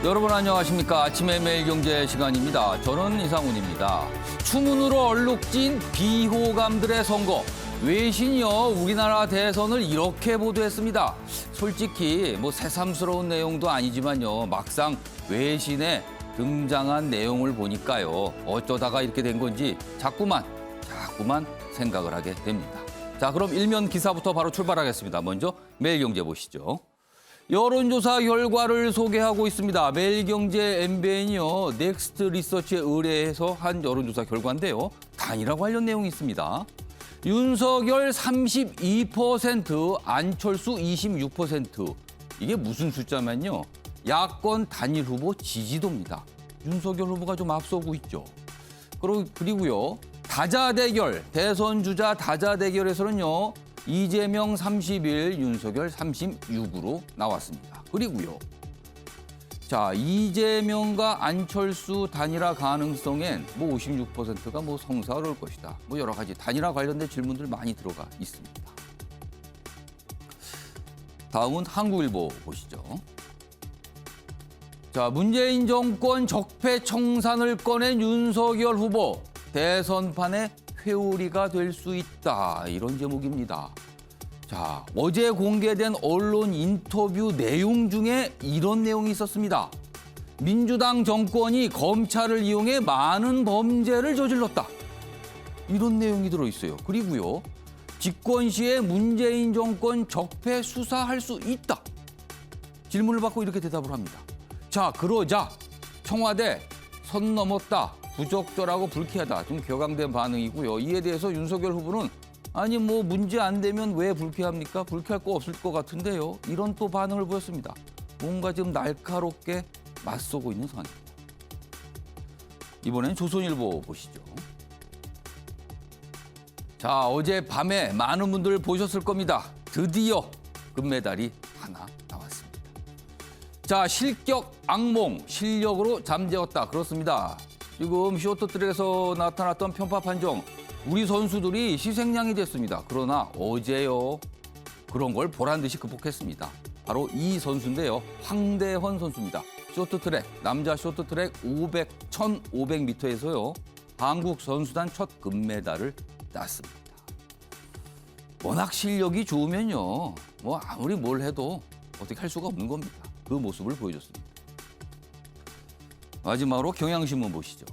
여러분 안녕하십니까. 아침의 매일경제 시간입니다. 저는 이상훈입니다. 추문으로 얼룩진 비호감들의 선거. 외신이요 우리나라 대선을 이렇게 보도했습니다. 솔직히 새삼스러운 내용도 아니지만요. 막상 외신에 등장한 내용을 보니까요. 어쩌다가 이렇게 된 건지 자꾸만 생각을 하게 됩니다. 자, 그럼 일면 기사부터 바로 출발하겠습니다. 먼저 매일경제 보시죠. 여론조사 결과를 소개하고 있습니다. 매일경제 MBN이요. 넥스트 리서치에 의뢰해서 한 여론조사 결과인데요. 단일화 관련 내용이 있습니다. 윤석열 32%, 안철수 26%. 이게 무슨 숫자면요. 야권 단일 후보 지지도입니다. 윤석열 후보가 좀 앞서고 있죠. 그리고요. 다자 대결, 대선 주자 다자 대결에서는요. 이재명 31, 윤석열 36으로 나왔습니다. 그리고요. 자, 이재명과 안철수 단일화 가능성엔 56%가 성사를 것이다. 여러 가지 단일화 관련된 질문들 많이 들어가 있습니다. 다음은 한국일보 보시죠. 자, 문재인 정권 적폐청산을 꺼낸 윤석열 후보. 대선판의 회오리가 될 수 있다. 이런 제목입니다. 자, 어제 공개된 언론 인터뷰 내용 중에 이런 내용이 있었습니다. 민주당 정권이 검찰을 이용해 많은 범죄를 저질렀다. 이런 내용이 들어있어요. 그리고요. 집권 시에 문재인 정권 적폐 수사할 수 있다. 질문을 받고 이렇게 대답을 합니다. 자, 그러자 청와대 선 넘었다. 부적절하고 불쾌하다. 좀 격앙된 반응이고요. 이에 대해서 윤석열 후보는 아니 문제 안 되면 왜 불쾌합니까? 불쾌할 거 없을 것 같은데요. 이런 또 반응을 보였습니다. 뭔가 지금 날카롭게 맞서고 있는 상황입니다. 이번엔 조선일보 보시죠. 자, 어제 밤에 많은 분들 보셨을 겁니다. 드디어 금메달이 하나 나왔습니다. 자, 실격 악몽, 실력으로 잠재웠다. 그렇습니다. 지금 쇼트트랙에서 나타났던 편파 판정, 우리 선수들이 희생양이 됐습니다. 그러나 어제요, 그런 걸 보란 듯이 극복했습니다. 바로 이 선수인데요. 황대헌 선수입니다. 쇼트트랙, 남자 쇼트트랙 1500m에서요. 한국 선수단 첫 금메달을 땄습니다. 워낙 실력이 좋으면요. 아무리 뭘 해도 어떻게 할 수가 없는 겁니다. 그 모습을 보여줬습니다. 마지막으로 경향신문 보시죠.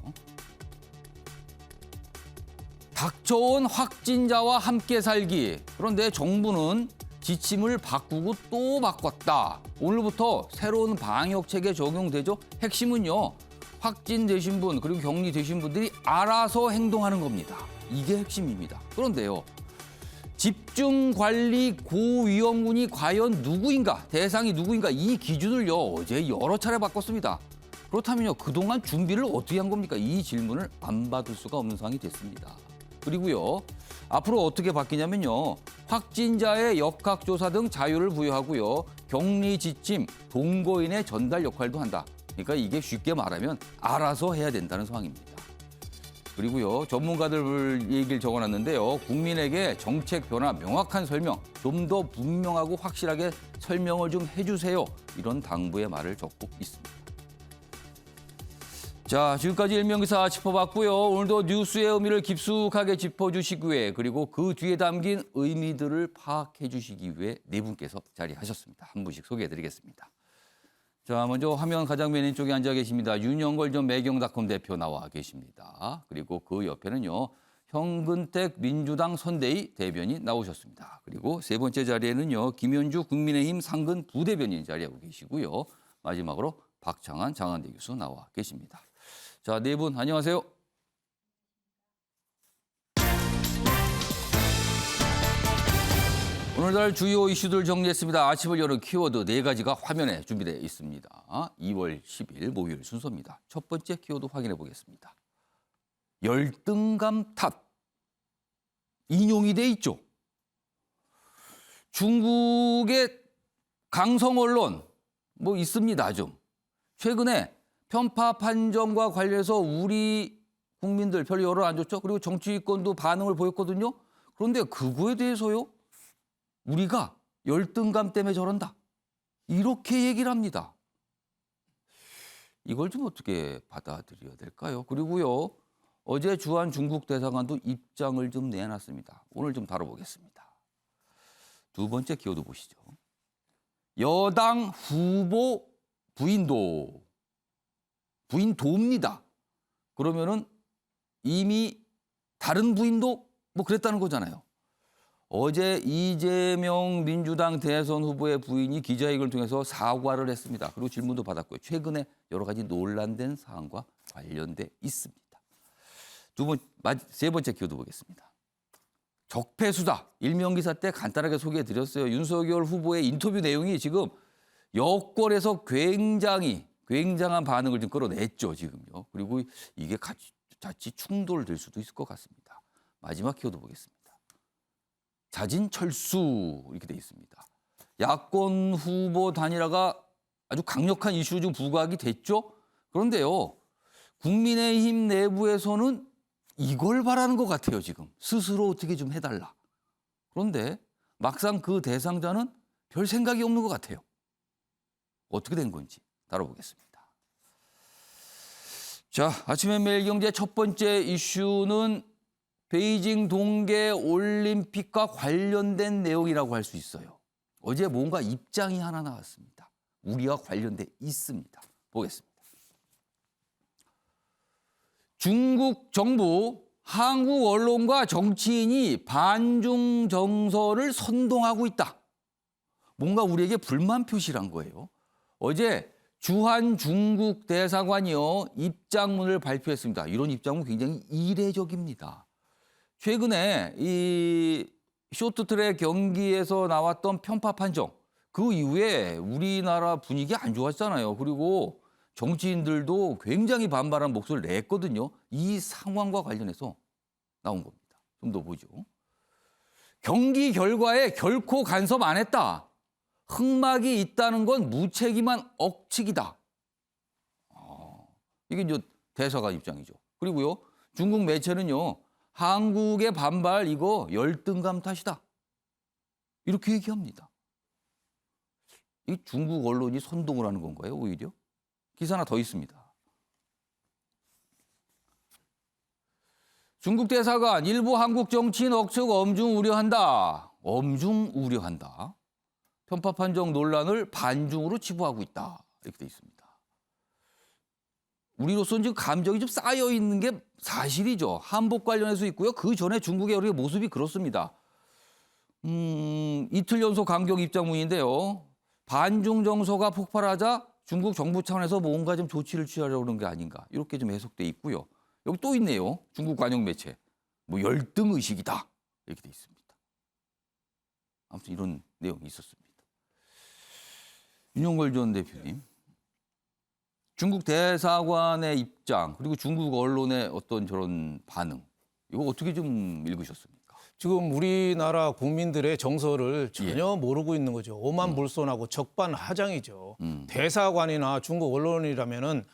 닥쳐온 확진자와 함께 살기. 그런데 정부는 지침을 바꾸고 또 바꿨다. 오늘부터 새로운 방역체계 적용되죠. 핵심은요. 확진되신 분 그리고 격리되신 분들이 알아서 행동하는 겁니다. 이게 핵심입니다. 그런데요. 집중관리 고위험군이 과연 누구인가? 대상이 누구인가? 이 기준을요. 어제 여러 차례 바꿨습니다. 그렇다면요, 그동안 준비를 어떻게 한 겁니까? 이 질문을 안 받을 수가 없는 상황이 됐습니다. 그리고요, 앞으로 어떻게 바뀌냐면요, 확진자의 역학조사 등 자유를 부여하고요, 격리 지침, 동거인의 전달 역할도 한다. 그러니까 이게 쉽게 말하면 알아서 해야 된다는 상황입니다. 그리고요, 전문가들 얘기를 적어놨는데요, 국민에게 정책 변화 명확한 설명, 좀 더 분명하고 확실하게 설명을 좀 해주세요. 이런 당부의 말을 적고 있습니다. 자, 지금까지 일면기사 짚어봤고요. 오늘도 뉴스의 의미를 깊숙하게 짚어주시기 위해 그리고 그 뒤에 담긴 의미들을 파악해 주시기 위해 네 분께서 자리하셨습니다. 한 분씩 소개해드리겠습니다. 자, 먼저 화면 가장 맨 왼쪽에 앉아 계십니다. 윤영걸 전 매경닷컴 대표 나와 계십니다. 그리고 그 옆에는요. 현근택 민주당 선대위 대변인 나오셨습니다. 그리고 세 번째 자리에는요. 김현주 국민의힘 상근 부대변인 자리하고 계시고요. 마지막으로 박창한 장한대 교수 나와 계십니다. 자, 네 분 안녕하세요. 오늘날 주요 이슈들 정리했습니다. 아침을 여는 키워드 4가지가 화면에 준비되어 있습니다. 2월 10일 목요일 순서입니다. 첫 번째 키워드 확인해 보겠습니다. 열등감 탓. 인용이 돼 있죠. 중국의 강성 언론 있습니다. 좀. 최근에 편파 판정과 관련해서 우리 국민들 별로 여론 안 좋죠. 그리고 정치권도 반응을 보였거든요. 그런데 그거에 대해서요. 우리가 열등감 때문에 저런다. 이렇게 얘기를 합니다. 이걸 좀 어떻게 받아들여야 될까요? 그리고요, 어제 주한 중국 대사관도 입장을 좀 내놨습니다. 오늘 좀 다뤄보겠습니다. 두 번째 키워드 보시죠. 여당 후보 부인도입니다. 그러면은 이미 다른 부인도 뭐 그랬다는 거잖아요. 어제 이재명 민주당 대선 후보의 부인이 기자회견을 통해서 사과를 했습니다. 그리고 질문도 받았고요. 최근에 여러 가지 논란된 사안과 관련돼 있습니다. 세 번째 키워드 보겠습니다. 적폐수사 일명기사 때 간단하게 소개해드렸어요. 윤석열 후보의 인터뷰 내용이 지금 여권에서 굉장한 반응을 좀 끌어냈죠, 지금요. 그리고 이게 자칫 충돌될 수도 있을 것 같습니다. 마지막 키워드 보겠습니다. 자진 철수 이렇게 돼 있습니다. 야권 후보 단일화가 아주 강력한 이슈 중 부각이 됐죠. 그런데요, 국민의힘 내부에서는 이걸 바라는 것 같아요, 지금. 스스로 어떻게 좀 해달라. 그런데 막상 그 대상자는 별 생각이 없는 것 같아요. 어떻게 된 건지 다뤄보겠습니다. 자, 아침에 매일경제 첫 번째 이슈는 베이징 동계올림픽과 관련된 내용이라고 할 수 있어요. 어제 뭔가 입장이 하나 나왔습니다. 우리와 관련돼 있습니다. 보겠습니다. 중국 정부, 한국 언론과 정치인이 반중 정서를 선동하고 있다. 뭔가 우리에게 불만 표시란 거예요. 어제 주한 중국 대사관이요, 입장문을 발표했습니다. 이런 입장문 굉장히 이례적입니다. 최근에 이 쇼트트랙 경기에서 나왔던 편파 판정, 그 이후에 우리나라 분위기 안 좋았잖아요. 그리고 정치인들도 굉장히 반발한 목소리를 냈거든요. 이 상황과 관련해서 나온 겁니다. 좀 더 보죠. 경기 결과에 결코 간섭 안 했다. 흑막이 있다는 건 무책임한 억측이다. 이게 이제 대사관 입장이죠. 그리고요, 중국 매체는요, 한국의 반발 이거 열등감 탓이다. 이렇게 얘기합니다. 이 중국 언론이 선동을 하는 건가요, 오히려? 기사 하나 더 있습니다. 중국 대사관 일부 한국 정치인 억측 엄중 우려한다. 엄중 우려한다. 편파 판정 논란을 반중으로 치부하고 있다. 이렇게 돼 있습니다. 우리로서는 지금 감정이 좀 쌓여 있는 게 사실이죠. 한복 관련해서 있고요. 그 전에 중국의 우리의 모습이 그렇습니다. 이틀 연속 강경 입장문인데요. 반중 정서가 폭발하자 중국 정부 차원에서 뭔가 좀 조치를 취하려고 그런 게 아닌가. 이렇게 좀 해석돼 있고요. 여기 또 있네요. 중국 관영 매체. 뭐 열등 의식이다. 이렇게 돼 있습니다. 아무튼 이런 내용이 있었습니다. 윤용걸 전 대표님. 중국 대사관의 입장, 그리고 중국 언론의 어떤 저런 반응. 이거 어떻게 좀 읽으셨습니까? 지금 우리나라 국민들의 정서를 전혀 모르고 있는 거죠. 오만불손하고 적반하장이죠. 대사관이나 중국 언론이라면은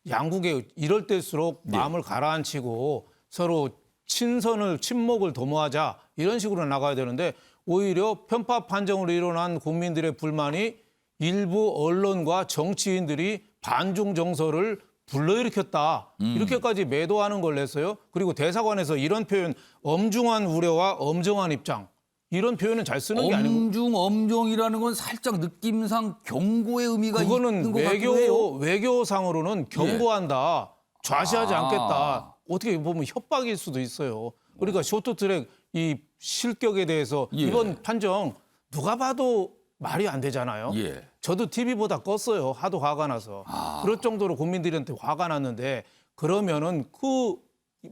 양국에 이럴 때일수록 마음을 가라앉히고 서로 친목을 도모하자 이런 식으로 나가야 되는데 오히려 편파 판정으로 일어난 국민들의 불만이 일부 언론과 정치인들이 반중 정서를 불러일으켰다. 이렇게까지 매도하는 걸 냈어요. 그리고 대사관에서 이런 표현, 엄중한 우려와 엄정한 입장. 이런 표현은 잘 쓰는 게 아니고. 엄중, 엄정이라는 건 살짝 느낌상 경고의 의미가 있는 것 같기도 해요. 외교상으로는 경고한다. 좌시하지 않겠다. 어떻게 보면 협박일 수도 있어요. 그러니까 쇼트트랙 이 실격에 대해서 이번 판정 누가 봐도 말이 안 되잖아요. 저도 TV보다 껐어요. 하도 화가 나서. 그럴 정도로 국민들한테 화가 났는데 그러면은 그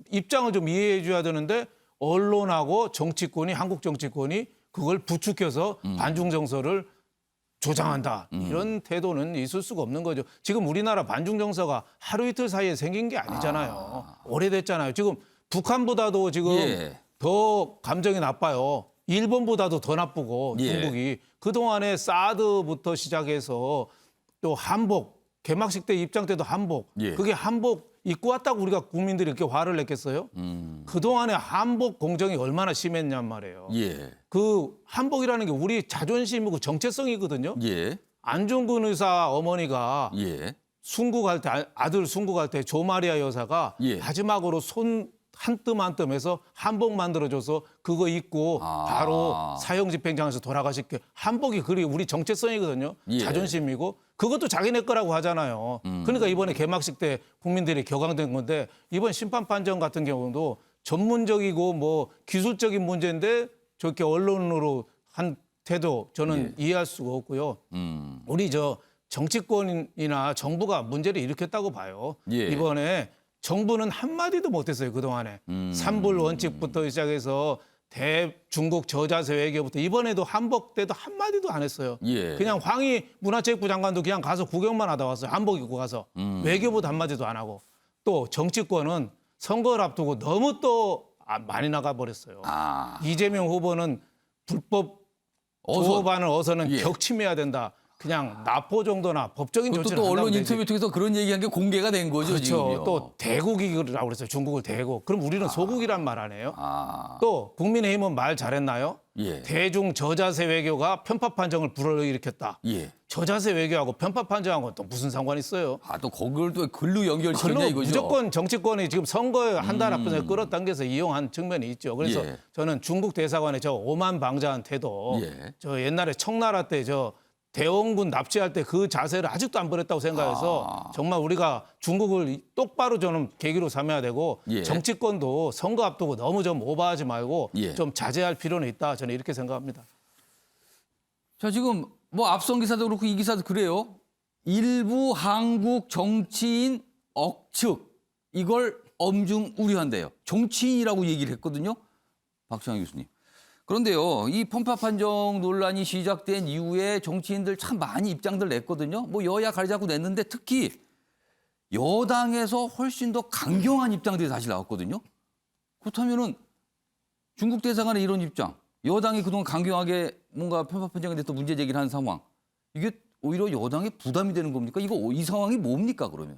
입장을 좀 이해해 줘야 되는데 언론하고 정치권이 한국 정치권이 그걸 부추겨서 반중 정서를 조장한다. 이런 태도는 있을 수가 없는 거죠. 지금 우리나라 반중 정서가 하루 이틀 사이에 생긴 게 아니잖아요. 오래됐잖아요. 지금 북한보다도 지금 더 감정이 나빠요. 일본보다도 더 나쁘고 중국이 그동안에 사드부터 시작해서 또 한복 개막식 때 입장 때도 한복 그게 한복 입고 왔다고 우리가 국민들이 이렇게 화를 냈겠어요? 그동안에 한복 공정이 얼마나 심했냔 말이에요. 그 한복이라는 게 우리 자존심이고 정체성이거든요. 안중근 의사 어머니가 순국할 때 아들 순국할 때 조마리아 여사가 예. 마지막으로 손 한 뜸 한 뜸해서 한복 만들어줘서 그거 입고 바로 사형 집행장에서 돌아가실게 한복이 그리 우리 정체성이거든요. 예. 자존심이고 그것도 자기네 거라고 하잖아요. 그러니까 이번에 개막식 때 국민들이 격앙된 건데 이번 심판 판정 같은 경우도 전문적이고 뭐 기술적인 문제인데 저렇게 언론으로 한 태도 저는 이해할 수가 없고요. 우리 저 정치권이나 정부가 문제를 일으켰다고 봐요. 예. 이번에 정부는 한마디도 못했어요, 그동안에. 삼불 원칙부터 시작해서 대중국 저자세 외교부터 이번에도 한복 때도 한마디도 안 했어요. 예. 그냥 황희 문화체육부 장관도 그냥 가서 구경만 하다 왔어요. 한복 입고 가서. 외교부도 한마디도 안 하고. 또 정치권은 선거를 앞두고 너무 또 많이 나가버렸어요. 이재명 후보는 불법 도반을 어서는 예. 격침해야 된다. 그냥 납포 정도나 법적인 그것도 조치를 또 언론 한다면 되지. 인터뷰 통해서 그런 얘기한 게 공개가 된 거죠, 그렇죠. 지금요. 또 대국이라고 그랬어요. 중국을 대국. 그럼 우리는 소국이란 말 안 해요? 또 국민의힘은 말 잘했나요? 예. 대중 저자세 외교가 편파 판정을 불러일으켰다. 예. 저자세 외교하고 편파 판정하고 또 무슨 상관이 있어요? 또 그걸 또 글로 연결시키냐 그걸로 이거죠. 무조건 정치권이 지금 선거에 한 달 앞서서 끌어당겨서 이용한 측면이 있죠. 그래서 예. 저는 중국 대사관의 저 오만방자한 태도, 예. 저 옛날에 청나라 때 저 대원군 납치할 때 그 자세를 아직도 안 버렸다고 생각해서 정말 우리가 중국을 똑바로 저는 계기로 삼아야 되고 예. 정치권도 선거 앞두고 너무 좀 오버하지 말고 예. 좀 자제할 필요는 있다. 저는 이렇게 생각합니다. 자, 지금 뭐 앞선 기사도 그렇고 이 기사도 그래요. 일부 한국 정치인 억측 이걸 엄중 우려한대요. 정치인이라고 얘기를 했거든요. 박창희 교수님. 그런데요, 이 편파 판정 논란이 시작된 이후에 정치인들 참 많이 입장들 냈거든요. 뭐 여야 가리지 않고 냈는데 특히 여당에서 훨씬 더 강경한 입장들이 다시 나왔거든요. 그렇다면은 중국 대사관의 이런 입장, 여당이 그동안 강경하게 뭔가 편파 판정에 대해서 문제 제기를 한 상황, 이게 오히려 여당에 부담이 되는 겁니까? 이 상황이 뭡니까 그러면?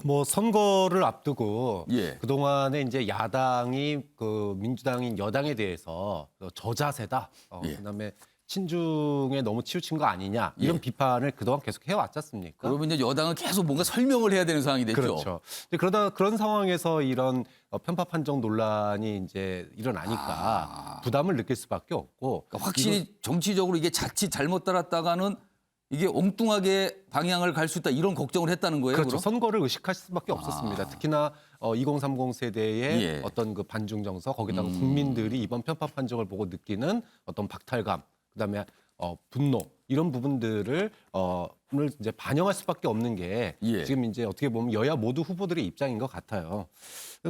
뭐 선거를 앞두고 예. 그동안에 이제 야당이 그 민주당인 여당에 대해서 저자세다. 예. 그다음에 친중에 너무 치우친 거 아니냐 이런 예. 비판을 그동안 계속 해왔지 않습니까? 그러면 이제 여당은 계속 뭔가 설명을 해야 되는 상황이 됐죠. 그렇죠. 근데 그런 상황에서 이런 편파 판정 논란이 이제 일어나니까 부담을 느낄 수밖에 없고 그러니까 확실히 정치적으로 이게 자칫 잘못 따랐다가는 이게 엉뚱하게 방향을 갈 수 있다 이런 걱정을 했다는 거예요. 그렇죠. 그럼? 선거를 의식할 수밖에 없었습니다. 특히나 2030 세대의 예. 어떤 그 반중 정서 거기다가 국민들이 이번 편파 판정을 보고 느끼는 어떤 박탈감, 그다음에 분노 이런 부분들을 을 이제 반영할 수밖에 없는 게 예. 지금 이제 어떻게 보면 여야 모두 후보들의 입장인 것 같아요.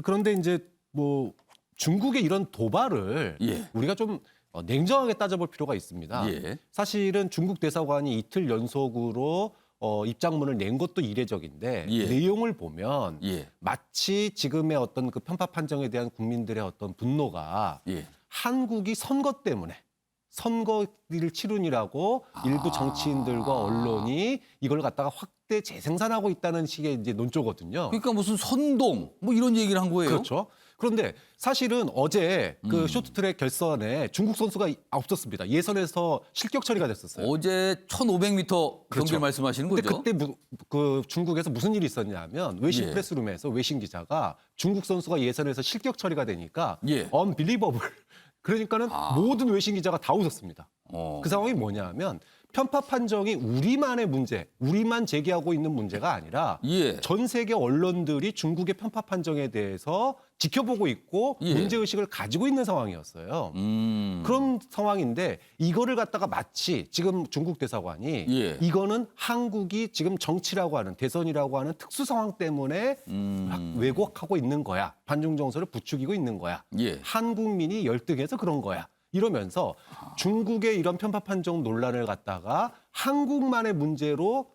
그런데 이제 뭐 중국의 이런 도발을 예. 우리가 좀 냉정하게 따져볼 필요가 있습니다. 예. 사실은 중국 대사관이 이틀 연속으로 입장문을 낸 것도 이례적인데 예. 내용을 보면 예. 마치 지금의 어떤 그 편파 판정에 대한 국민들의 어떤 분노가 예. 한국이 선거 때문에 선거를 치른이라고 일부 정치인들과 언론이 이걸 갖다가 확대 재생산하고 있다는 식의 이제 논조거든요. 그러니까 무슨 선동 뭐 이런 얘기를 한 거예요. 그렇죠. 그런데 사실은 어제 그 쇼트트랙 결선에 중국 선수가 없었습니다. 예선에서 실격 처리가 됐었어요. 어제 1,500m 경기 그렇죠. 말씀하시는 근데 거죠? 그때 그 중국에서 무슨 일이 있었냐면 외신 예. 프레스룸에서 외신 기자가 중국 선수가 예선에서 실격 처리가 되니까 예. unbelievable. 그러니까는 모든 외신 기자가 다 웃었습니다. 그 상황이 뭐냐면 편파 판정이 우리만의 문제, 우리만 제기하고 있는 문제가 아니라 예. 전 세계 언론들이 중국의 편파 판정에 대해서 지켜보고 있고 예. 문제의식을 가지고 있는 상황이었어요. 그런 상황인데 이거를 갖다가 마치 지금 중국 대사관이 예. 이거는 한국이 지금 정치라고 하는 대선이라고 하는 특수 상황 때문에 왜곡하고 있는 거야. 반중 정서를 부추기고 있는 거야. 예. 한국민이 열등해서 그런 거야. 이러면서 중국의 이런 편파 판정 논란을 갖다가 한국만의 문제로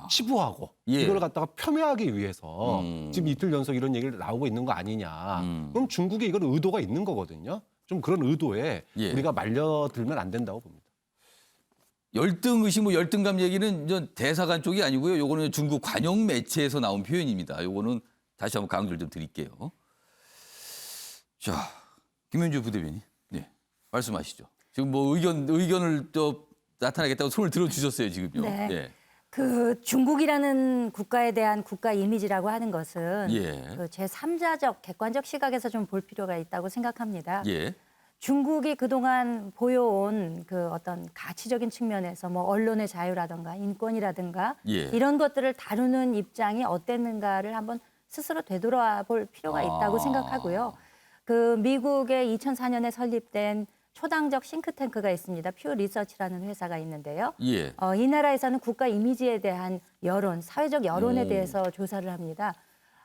치부하고 예. 이걸 갖다가 폄훼하기 위해서 지금 이틀 연속 이런 얘기를 나오고 있는 거 아니냐. 그럼 중국에 이건 의도가 있는 거거든요. 좀 그런 의도에 예. 우리가 말려들면 안 된다고 봅니다. 열등 의식, 뭐 열등감 얘기는 이제 대사관 쪽이 아니고요. 요거는 중국 관영 매체에서 나온 표현입니다. 요거는 다시 한번 강조를 좀 드릴게요. 자, 김현주 부대변인, 네, 말씀하시죠. 지금 뭐 의견을 또 나타나겠다고 손을 들어주셨어요, 지금요. 네. 예. 그 중국이라는 국가에 대한 국가 이미지라고 하는 것은 예. 그 제3자적 객관적 시각에서 좀 볼 필요가 있다고 생각합니다. 예. 중국이 그동안 보여온 그 어떤 가치적인 측면에서 뭐 언론의 자유라든가 인권이라든가 예. 이런 것들을 다루는 입장이 어땠는가를 한번 스스로 되돌아볼 필요가 있다고 생각하고요. 그 미국의 2004년에 설립된 초당적 싱크탱크가 있습니다. 퓨 리서치라는 회사가 있는데요. 예. 이 나라에서는 국가 이미지에 대한 여론, 사회적 여론에 오. 대해서 조사를 합니다.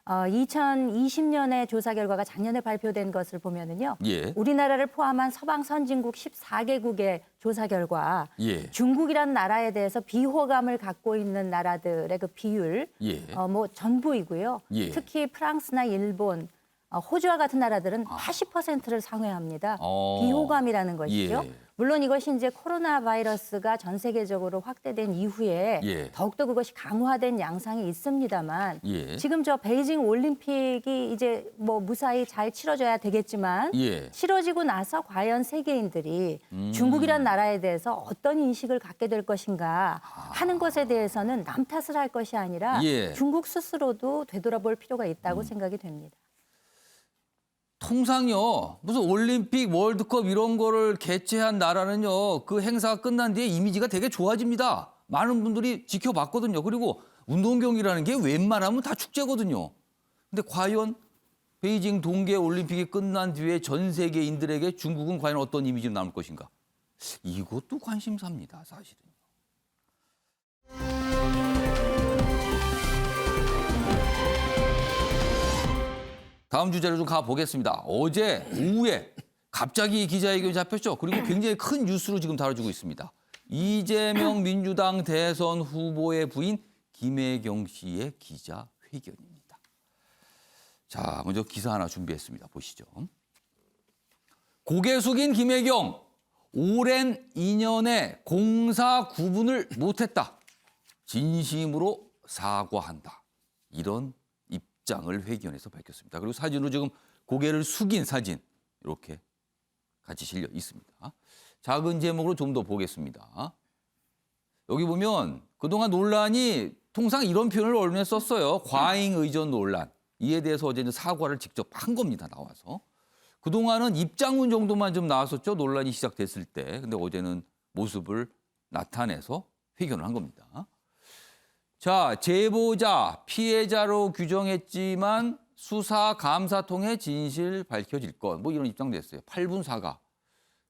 2020년의 조사 결과가 작년에 발표된 것을 보면은요. 예. 우리나라를 포함한 서방 선진국 14개국의 조사 결과 예. 중국이라는 나라에 대해서 비호감을 갖고 있는 나라들의 그 비율 예. 뭐 전부이고요. 예. 특히 프랑스나 일본, 호주와 같은 나라들은 80%를 상회합니다. 비호감이라는 것이죠. 예. 물론 이것이 이제 코로나 바이러스가 전 세계적으로 확대된 이후에 예. 더욱더 그것이 강화된 양상이 있습니다만 예. 지금 저 베이징 올림픽이 이제 뭐 무사히 잘 치러져야 되겠지만 예. 치러지고 나서 과연 세계인들이 중국이란 나라에 대해서 어떤 인식을 갖게 될 것인가 하는 것에 대해서는 남 탓을 할 것이 아니라 예. 중국 스스로도 되돌아볼 필요가 있다고 생각이 됩니다. 통상요, 무슨 올림픽, 월드컵 이런 거를 개최한 나라는요, 그 행사가 끝난 뒤에 이미지가 되게 좋아집니다. 많은 분들이 지켜봤거든요. 그리고 운동 경기라는 게 웬만하면 다 축제거든요. 근데 과연 베이징 동계 올림픽이 끝난 뒤에 전 세계인들에게 중국은 과연 어떤 이미지로 남을 것인가? 이것도 관심사입니다, 사실은. 다음 주제로 좀 가보겠습니다. 어제 오후에 갑자기 기자회견이 잡혔죠. 그리고 굉장히 큰 뉴스로 지금 다뤄지고 있습니다. 이재명 민주당 대선 후보의 부인 김혜경 씨의 기자회견입니다. 자, 먼저 기사 하나 준비했습니다. 보시죠. 고개 숙인 김혜경, 오랜 인연에 공사 구분을 못했다. 진심으로 사과한다. 이런 입장을 회견에서 밝혔습니다. 그리고 사진으로 지금 고개를 숙인 사진 이렇게 같이 실려 있습니다. 작은 제목으로 좀 더 보겠습니다. 여기 보면 그동안 논란이 통상 이런 표현을 언론에 썼어요. 과잉 의전 논란. 이에 대해서 어제 사과를 직접 한 겁니다. 나와서. 그동안은 입장문 정도만 좀 나왔었죠. 논란이 시작됐을 때. 근데 어제는 모습을 나타내서 회견을 한 겁니다. 자, 제보자, 피해자로 규정했지만 수사 감사 통해 진실 밝혀질 것. 뭐 이런 입장 냈어요. 8분 사과.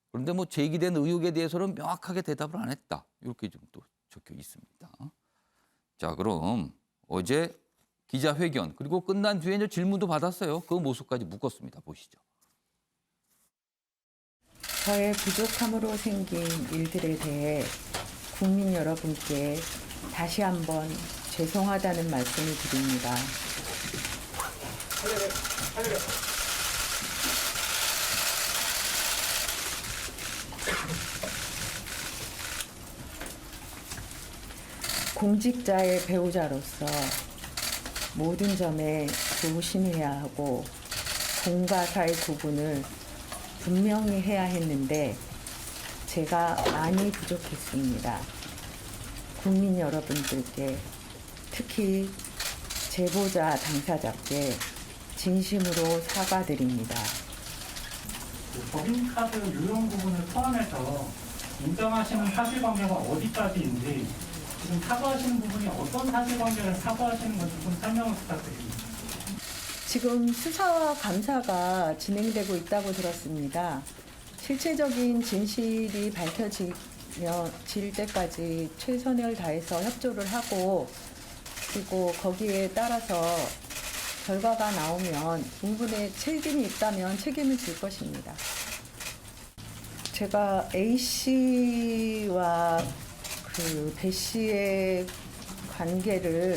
그런데 뭐 제기된 의혹에 대해서는 명확하게 대답을 안 했다. 이렇게 좀 또 적혀 있습니다. 자, 그럼 어제 기자회견 그리고 끝난 뒤에 이제 질문도 받았어요. 그 모습까지 묶었습니다. 보시죠. 저의 부족함으로 생긴 일들에 대해 국민 여러분께 다시 한번 죄송하다는 말씀을 드립니다. 공직자의 배우자로서 모든 점에 조심해야 하고 공과 사의 구분을 분명히 해야 했는데 제가 많이 부족했습니다. 국민 여러분들께 특히 제보자 당사자께 진심으로 사과드립니다. 법인카드 유용 부분을 포함해서 인정하시는 사실관계가 어디까지인지 지금 사과하시는 부분이 어떤 사실관계를 사과하시는 건지 좀 설명을 부탁드립니다. 지금 수사와 감사가 진행되고 있다고 들었습니다. 실체적인 진실이 밝혀질 때까지 최선을 다해서 협조를 하고 그리고 거기에 따라서 결과가 나오면 부분에 책임이 있다면 책임을 질 것입니다. 제가 A 씨와 배 씨의 관계를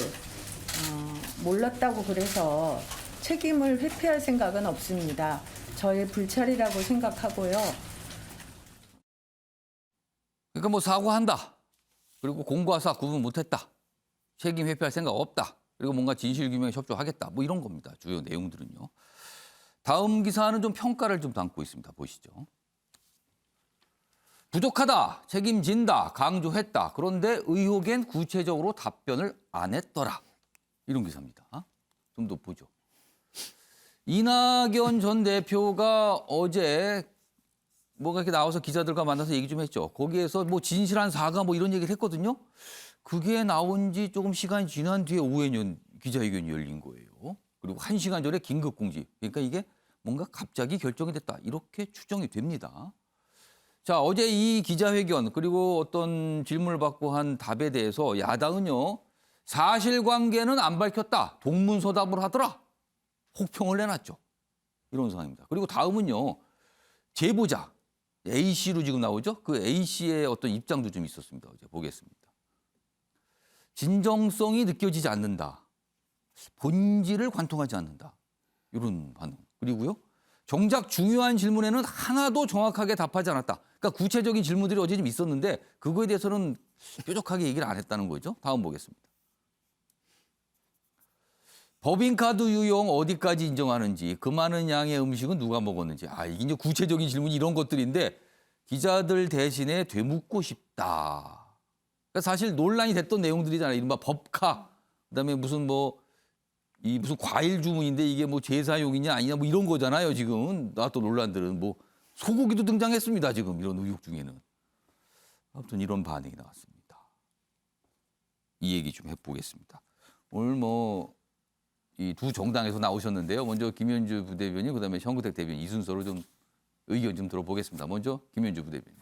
몰랐다고 그래서 책임을 회피할 생각은 없습니다. 저의 불찰이라고 생각하고요. 그러니까 뭐 사과한다. 그리고 공과 사 구분 못했다. 책임 회피할 생각 없다. 그리고 뭔가 진실 규명에 협조하겠다. 뭐 이런 겁니다. 주요 내용들은요. 다음 기사는 좀 평가를 좀 담고 있습니다. 보시죠. 부족하다, 책임진다, 강조했다. 그런데 의혹엔 구체적으로 답변을 안 했더라. 이런 기사입니다. 좀 더 보죠. 이낙연 전 대표가 어제 뭐가 이렇게 나와서 기자들과 만나서 얘기 좀 했죠. 거기에서 뭐 진실한 사과 뭐 이런 얘기를 했거든요. 그게 나온 지 조금 시간이 지난 뒤에 오해년 기자회견이 열린 거예요. 그리고 1시간 전에 긴급 공지. 그러니까 이게 뭔가 갑자기 결정이 됐다. 이렇게 추정이 됩니다. 자, 어제 이 기자회견 그리고 어떤 질문을 받고 한 답에 대해서 야당은요. 사실관계는 안 밝혔다. 동문서답을 하더라. 혹평을 내놨죠. 이런 상황입니다. 그리고 다음은요. 제보자 A씨로 지금 나오죠. 그 A씨의 어떤 입장도 좀 있었습니다. 이제 보겠습니다. 진정성이 느껴지지 않는다. 본질을 관통하지 않는다. 이런 반응. 그리고요. 정작 중요한 질문에는 하나도 정확하게 답하지 않았다. 그러니까 구체적인 질문들이 어제 좀 있었는데 그거에 대해서는 뾰족하게 얘기를 안 했다는 거죠. 다음 보겠습니다. 법인카드 유용 어디까지 인정하는지, 그 많은 양의 음식은 누가 먹었는지. 이게 이제 구체적인 질문이 이런 것들인데 기자들 대신에 되묻고 싶다. 그러니까 사실 논란이 됐던 내용들이잖아요. 이른바 법카, 그다음에 무슨 무슨 과일 주문인데 이게 뭐 제사용이냐 아니냐 뭐 이런 거잖아요. 지금 나왔던 논란들은 뭐 소고기도 등장했습니다. 지금 이런 의혹 중에는. 아무튼 이런 반응이 나왔습니다. 이 얘기 좀 해보겠습니다. 오늘 이 두 정당에서 나오셨는데요. 먼저 김현주 부대변인, 그다음에 현근택 대변인 이 순서로 좀 의견 좀 들어보겠습니다. 먼저 김현주 부대변인.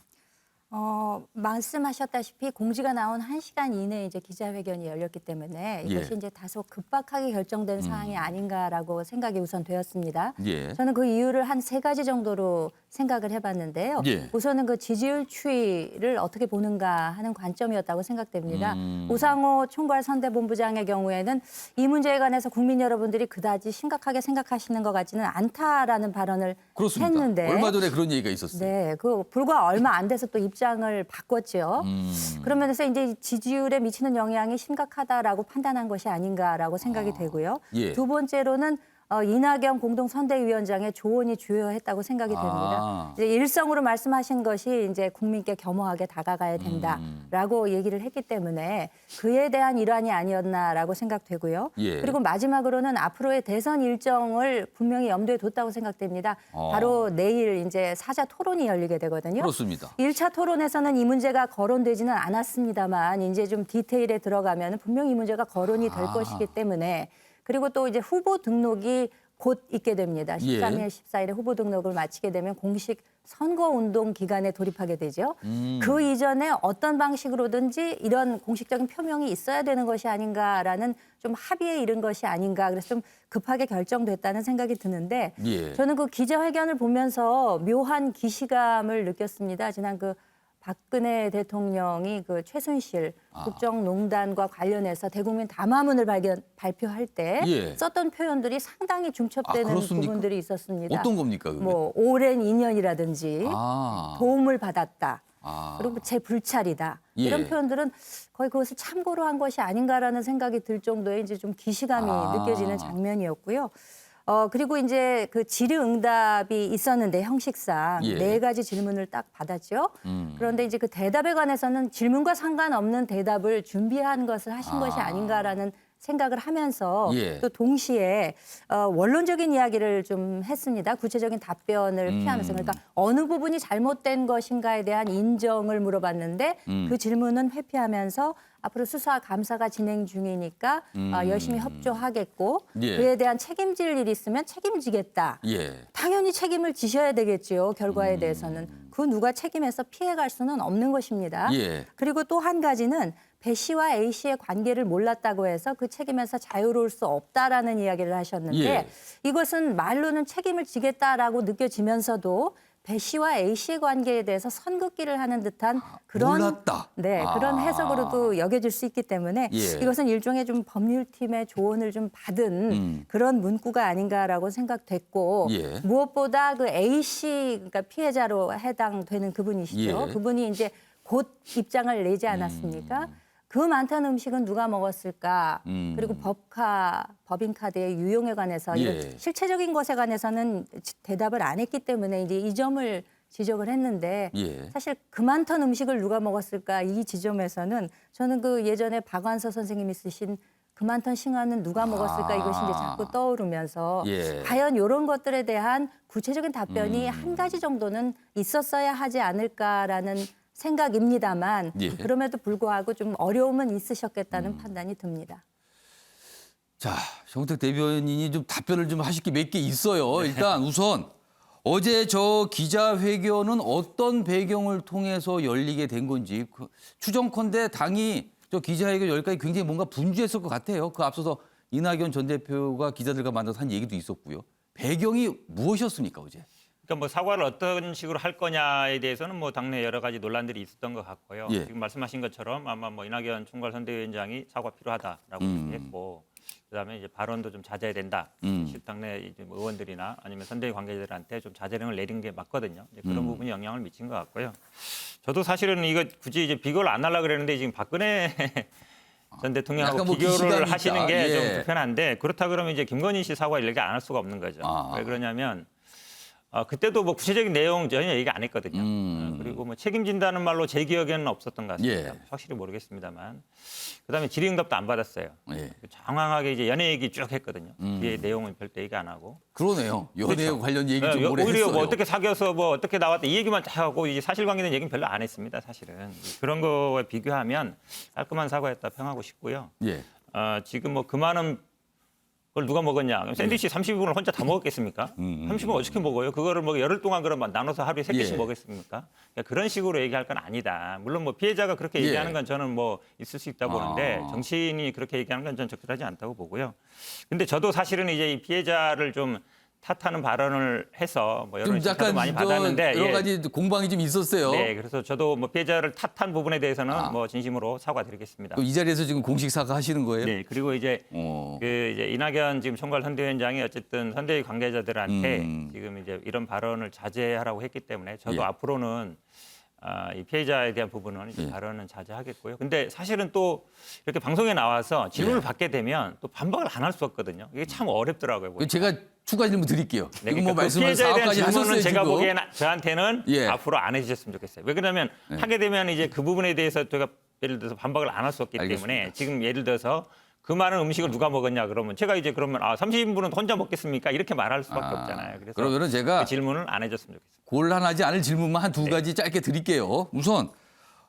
말씀하셨다시피 공지가 나온 1시간 이내에 이제 기자회견이 열렸기 때문에 이것이 이제 다소 급박하게 결정된 사항이 아닌가라고 생각이 우선 되었습니다. 예. 저는 그 이유를 한 3가지 정도로 생각을 해봤는데요. 예. 우선은 그 지지율 추이를 어떻게 보는가 하는 관점이었다고 생각됩니다. 우상호 총괄선대본부장의 경우에는 이 문제에 관해서 국민 여러분들이 그다지 심각하게 생각하시는 것 같지는 않다라는 발언을 그렇습니다. 했는데 얼마 전에 그런 얘기가 있었어요. 네, 그 불과 얼마 안 돼서 또 입장을 바꿨죠. 그러면서 이제 지지율에 미치는 영향이 심각하다라고 판단한 것이 아닌가라고 생각이 되고요. 예. 두 번째로는 이낙연 공동선대위원장의 조언이 주요했다고 생각이 됩니다. 이제 일성으로 말씀하신 것이 이제 국민께 겸허하게 다가가야 된다라고 얘기를 했기 때문에 그에 대한 일환이 아니었나라고 생각되고요. 예. 그리고 마지막으로는 앞으로의 대선 일정을 분명히 염두에 뒀다고 생각됩니다. 바로 내일 이제 사자 토론이 열리게 되거든요. 그렇습니다. 1차 토론에서는 이 문제가 거론되지는 않았습니다만 이제 좀 디테일에 들어가면 분명히 이 문제가 거론이 될 것이기 때문에 그리고 또 이제 후보 등록이 곧 있게 됩니다. 13일, 14일에 후보 등록을 마치게 되면 공식 선거운동 기간에 돌입하게 되죠. 그 이전에 어떤 방식으로든지 이런 공식적인 표명이 있어야 되는 것이 아닌가라는 좀 합의에 이른 것이 아닌가. 그래서 좀 급하게 결정됐다는 생각이 드는데 예. 저는 그 기자회견을 보면서 묘한 기시감을 느꼈습니다. 지난 그 박근혜 대통령이 그 최순실 국정농단과 관련해서 대국민 담화문을 발표할 때 예. 썼던 표현들이 상당히 중첩되는 그렇습니까? 부분들이 있었습니다. 어떤 겁니까? 그게? 오랜 인연이라든지 도움을 받았다. 그리고 제 불찰이다. 예. 이런 표현들은 거의 그것을 참고로 한 것이 아닌가라는 생각이 들 정도의 이제 좀 기시감이 느껴지는 장면이었고요. 그리고 이제 그 질의응답이 있었는데 형식상 예. 4가지 질문을 딱 받았죠. 그런데 이제 그 대답에 관해서는 질문과 상관없는 대답을 준비한 것을 하신 것이 아닌가라는 생각을 하면서 예. 또 동시에 원론적인 이야기를 좀 했습니다. 구체적인 답변을 피하면서 그러니까 어느 부분이 잘못된 것인가에 대한 인정을 물어봤는데 그 질문은 회피하면서 앞으로 수사 감사가 진행 중이니까 열심히 협조하겠고 예. 그에 대한 책임질 일이 있으면 책임지겠다. 예. 당연히 책임을 지셔야 되겠지요. 결과에 대해서는. 그 누가 책임에서 피해갈 수는 없는 것입니다. 예. 그리고 또 한 가지는 배 씨와 A 씨의 관계를 몰랐다고 해서 그 책임에서 자유로울 수 없다라는 이야기를 하셨는데 예. 이것은 말로는 책임을 지겠다라고 느껴지면서도 배 씨와 A 씨의 관계에 대해서 선긋기를 하는 듯한 그런 몰랐다. 네, 그런 해석으로도 여겨질 수 있기 때문에 예. 이것은 일종의 좀 법률팀의 조언을 좀 받은 그런 문구가 아닌가라고 생각됐고 예. 무엇보다 그 A 씨 그러니까 피해자로 해당되는 그분이시죠. 예. 그분이 이제 곧 입장을 내지 않았습니까? 그 많던 음식은 누가 먹었을까? 그리고 법인카드의 유용에 관해서 예. 이런 실체적인 것에 관해서는 대답을 안 했기 때문에 이제 이 점을 지적을 했는데 예. 사실 그 많던 음식을 누가 먹었을까 이 지점에서는 저는 그 예전에 박완서 선생님이 쓰신 그 많던 싱어는 누가 먹었을까 이것이 이제 자꾸 떠오르면서 예. 과연 이런 것들에 대한 구체적인 답변이 한 가지 정도는 있었어야 하지 않을까라는 생각입니다만 예. 그럼에도 불구하고 좀 어려움은 있으셨겠다는 판단이 듭니다. 자, 정우택 대변인이 좀 답변을 좀 하실 게 몇 개 있어요. 일단 우선 어제 저 기자회견은 어떤 배경을 통해서 열리게 된 건지 추정컨대 당이 저 기자회견 여기까지 굉장히 뭔가 분주했을 것 같아요. 그 앞서서 이낙연 전 대표가 기자들과 만나서 한 얘기도 있었고요. 배경이 무엇이었습니까 어제? 그러니까 뭐 사과를 어떤 식으로 할 거냐에 대해서는 뭐 당내 여러 가지 논란들이 있었던 것 같고요. 예. 지금 말씀하신 것처럼 아마 뭐 이낙연 총괄선대위원장이 사과 필요하다라고 얘기했고, 그다음에 이제 발언도 좀 자제해야 된다. 당내 이제 뭐 의원들이나 아니면 선대위 관계자들한테 좀 자제령을 내린 게 맞거든요. 이제 그런 부분이 영향을 미친 것 같고요. 저도 사실은 이거 굳이 이제 비교를 안 하려고 그랬는데 지금 박근혜 전 대통령하고 약간 뭐 비교를 기시감이 하시는 있다. 게 좀 예. 불편한데, 그렇다 그러면 이제 김건희 씨 사과 얘기 안 할 수가 없는 거죠. 왜 그러냐면 그때도 뭐 구체적인 내용 전혀 얘기 안 했거든요. 그리고 뭐 책임진다는 말로 제 기억에는 없었던 것 같습니다. 예. 확실히 모르겠습니다만. 그다음에 질의응답도 안 받았어요. 예. 장황하게 이제 연애 얘기 쭉 했거든요. 뒤에 내용은 별도 얘기 안 하고. 그러네요. 연애 그렇죠. 관련 얘기 좀 예, 오래 오히려 했어요. 뭐 어떻게 사귀어서 뭐 어떻게 나왔다 이 얘기만 다 하고 이제 사실관계된 얘기는 별로 안 했습니다. 사실은 그런 거에 비교하면 깔끔한 사과였다 평하고 싶고요. 예. 지금 뭐 그 많은 그걸 누가 먹었냐? 그럼 샌드위치 30인분을 혼자 다 먹었겠습니까? 30분 어떻게 먹어요? 그거를 뭐 열흘 동안 그러면 나눠서 하루에 3개씩 예. 먹겠습니까? 그러니까 그런 식으로 얘기할 건 아니다. 물론 뭐 피해자가 그렇게 예. 얘기하는 건 저는 뭐 있을 수 있다고 보는데 아. 정치인이 그렇게 얘기하는 건 저는 적절하지 않다고 보고요. 근데 저도 사실은 이제 이 피해자를 좀 탓하는 발언을 해서 뭐 여러 좀 시사도 약간 많이 받았는데 여러 예. 가지 공방이 좀 있었어요. 네, 그래서 저도 뭐 피해자를 탓한 부분에 대해서는 뭐 진심으로 사과드리겠습니다. 이 자리에서 지금 공식 사과하시는 거예요? 네, 그리고 이제 어. 그 이제 이낙연 지금 총괄 선대위원장이 어쨌든 선대위 관계자들한테 지금 이제 이런 발언을 자제하라고 했기 때문에 저도 예. 앞으로는 이 피해자에 대한 부분은 이제 예. 발언은 자제하겠고요. 근데 사실은 또 이렇게 방송에 나와서 질문을 예. 받게 되면 또 반박을 안 할 수 없거든요. 이게 참 어렵더라고요. 보니까. 제가 추가 질문 드릴게요. 네, 지금 뭐 그러니까 그 말씀하신 피해자에 대한 사업까지 질문은 하셨어요. 제가 지금. 보기에는 저한테는 예. 앞으로 안 해주셨으면 좋겠어요. 왜 그러냐면 하게 되면 이제 그 부분에 대해서 제가 예를 들어서 반박을 안 할 수 없기 알겠습니다. 때문에 지금 예를 들어서 그 많은 음식을 누가 먹었냐 그러면 제가 이제 그러면 30인분은 혼자 먹겠습니까? 이렇게 말할 수밖에 없잖아요. 그래서 그러면은 제가 그 질문을 안 해줬으면 좋겠어요. 곤란하지 않을 질문만 한 두 가지 짧게 드릴게요. 우선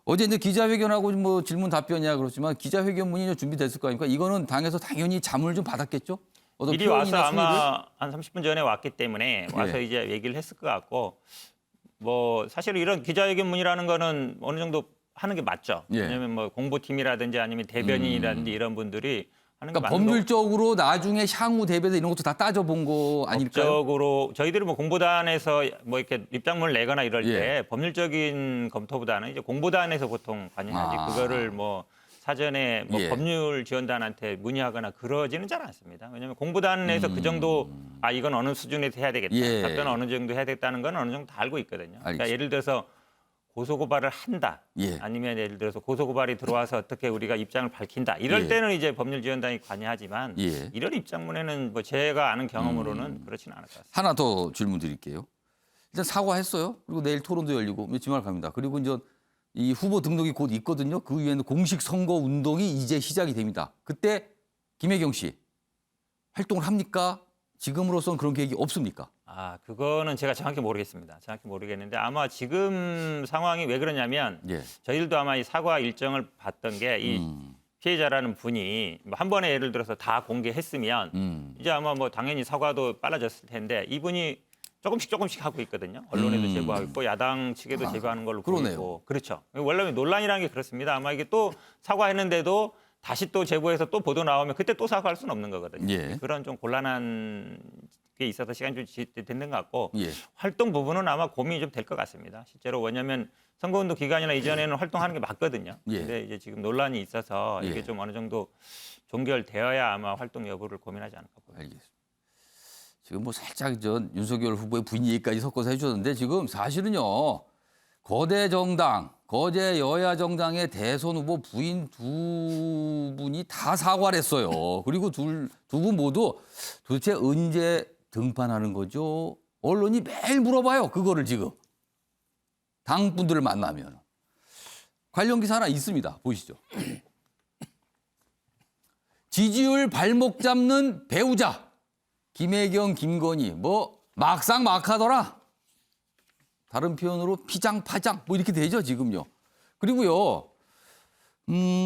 어제 이제 기자회견하고 뭐 질문 답변이야 그렇지만 기자회견문이 준비됐을 거 아닙니까? 이거는 당에서 당연히 자문을 좀 받았겠죠? 어떤 미리 와서 표현이나 수위를? 아마 한 30분 전에 왔기 때문에 와서 예. 이제 얘기를 했을 것 같고 뭐 사실 이런 기자회견문이라는 거는 어느 정도 하는 게 맞죠. 예. 왜냐하면 뭐 공보팀이라든지 아니면 대변인이라든지 이런 분들이 하는 게 그러니까 맞는 거고. 법률적으로 나중에 향후 대비해서 이런 것도 다 따져본 거 아닐까요? 법적으로 저희들이 뭐 공보단에서 뭐 이렇게 입장문을 내거나 이럴 예. 때 법률적인 검토보다는 이제 공보단에서 보통 관여하지 아. 그거를 뭐 사전에 뭐 예. 법률 지원단한테 문의하거나 그러지는 잘 않습니다. 왜냐하면 공보단에서 그 정도 이건 어느 수준에서 해야 되겠다. 예. 답변 어느 정도 해야 되겠다는 건 어느 정도 다 알고 있거든요. 그러니까 알겠습니다. 예를 들어서 고소고발을 한다. 예. 아니면 예를 들어서 고소고발이 들어와서 어떻게 우리가 입장을 밝힌다. 이럴 예. 때는 이제 법률지원단이 관여하지만 예. 이런 입장문에는 뭐 제가 아는 경험으로는 그렇지는 않을 것 같습니다. 하나 더 질문 드릴게요. 일단 사과했어요. 그리고 내일 토론도 열리고 주말 갑니다. 그리고 이제 이 후보 등록이 곧 있거든요. 그 이후에는 공식 선거 운동이 이제 시작이 됩니다. 그때 김혜경 씨 활동을 합니까? 지금으로서는 그런 계획이 없습니까? 그거는 제가 정확히 모르겠습니다. 정확히 모르겠는데 아마 지금 상황이 왜 그러냐면 예. 저희들도 아마 이 사과 일정을 봤던 게 이 피해자라는 분이 뭐 한 번에 예를 들어서 다 공개했으면 이제 아마 뭐 당연히 사과도 빨라졌을 텐데 이분이 조금씩 하고 있거든요. 언론에도 제보하고 있고 야당 측에도 제보하는 걸로 그러네요. 보이고 그렇죠. 원래 논란이라는 게 그렇습니다. 아마 이게 또 사과했는데도 다시 또 제보해서 또 보도 나오면 그때 또 사과할 수는 없는 거거든요. 예. 그런 좀 곤란한 게 있어서 시간이 좀 됐는 것 같고 예. 활동 부분은 아마 고민이 좀 될 것 같습니다. 실제로 왜냐하면 선거운동 기간이나 이전에는 활동하는 게 맞거든요. 예. 근데 이제 지금 논란이 있어서 예. 이게 좀 어느 정도 종결되어야 아마 활동 여부를 고민하지 않을까 봅니다. 알겠습니다. 지금 뭐 살짝 윤석열 후보의 부인 얘기까지 섞어서 해주셨는데 지금 사실은요 거대 정당, 거대 여야 정당의 대선 후보 부인 두 분이 다 사과를 했어요. 그리고 두 분 모두 도대체 언제 등판하는 거죠? 언론이 매일 물어봐요. 그거를 지금. 당 분들을 만나면. 관련 기사 하나 있습니다. 보시죠. 지지율 발목 잡는 배우자. 김혜경, 김건희 뭐 막상 막하더라. 다른 표현으로 피장파장 뭐 이렇게 되죠 지금요. 그리고요.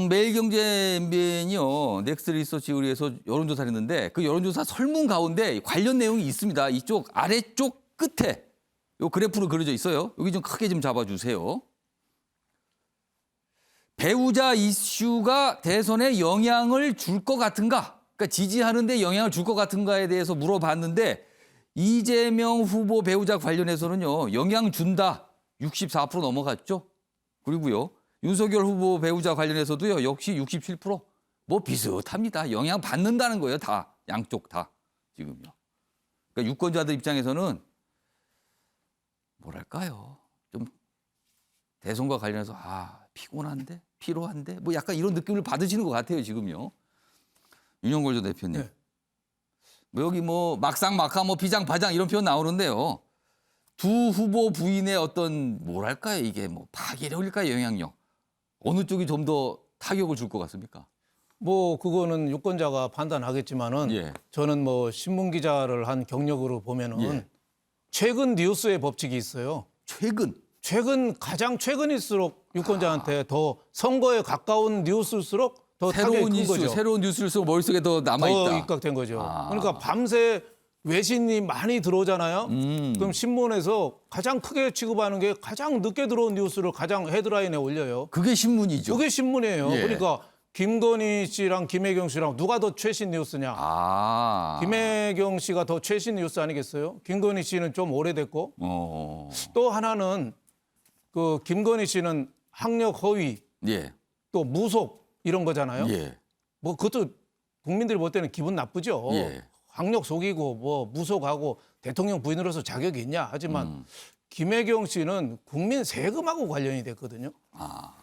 매일경제면이요. 넥스트리서치 의뢰해서 여론조사를 했는데 그 여론조사 설문 가운데 관련 내용이 있습니다. 이쪽 아래쪽 끝에 요 그래프로 그려져 있어요. 여기 좀 크게 좀 잡아주세요. 배우자 이슈가 대선에 영향을 줄 것 같은가? 그러니까 지지하는데 영향을 줄 것 같은가에 대해서 물어봤는데 이재명 후보 배우자 관련해서는요. 영향 준다. 64% 넘어갔죠. 그리고요. 윤석열 후보 배우자 관련해서도요. 역시 67%. 뭐 비슷합니다. 영향 받는다는 거예요. 다. 양쪽 다. 지금요. 그러니까 유권자들 입장에서는 뭐랄까요. 좀 대선과 관련해서 피곤한데? 피로한데? 뭐 약간 이런 느낌을 받으시는 것 같아요. 지금요. 윤영걸 전 대표님. 네. 뭐 여기 뭐 막상 막하 뭐 비장바장 이런 표현 나오는데요. 두 후보 부인의 어떤 뭐랄까요. 이게 뭐 파괴력일까요? 영향력. 어느 쪽이 좀 더 타격을 줄 것 같습니까? 뭐 그거는 유권자가 판단하겠지만은 예. 저는 뭐 신문 기자를 한 경력으로 보면은 예. 최근 뉴스의 법칙이 있어요. 최근 가장 최근일수록 유권자한테 더 선거에 가까운 뉴스일수록 더 타격이 새로운 큰 이슈, 거죠. 새로운 뉴스일수록 머릿속에 더 남아있다. 더 입각된 거죠. 아. 그러니까 밤새 외신이 많이 들어오잖아요. 그럼 신문에서 가장 크게 취급하는 게 가장 늦게 들어온 뉴스를 가장 헤드라인에 올려요. 그게 신문이죠. 그게 신문이에요. 예. 그러니까 김건희 씨랑 김혜경 씨랑 누가 더 최신 뉴스냐. 김혜경 씨가 더 최신 뉴스 아니겠어요? 김건희 씨는 좀 오래됐고 또 하나는 그 김건희 씨는 학력 허위 예. 또 무속 이런 거잖아요. 예. 뭐 그것도 국민들이 볼 때는 기분 나쁘죠. 예. 학력 속이고 뭐 무속하고 대통령 부인으로서 자격이 있냐. 하지만 김혜경 씨는 국민 세금하고 관련이 됐거든요.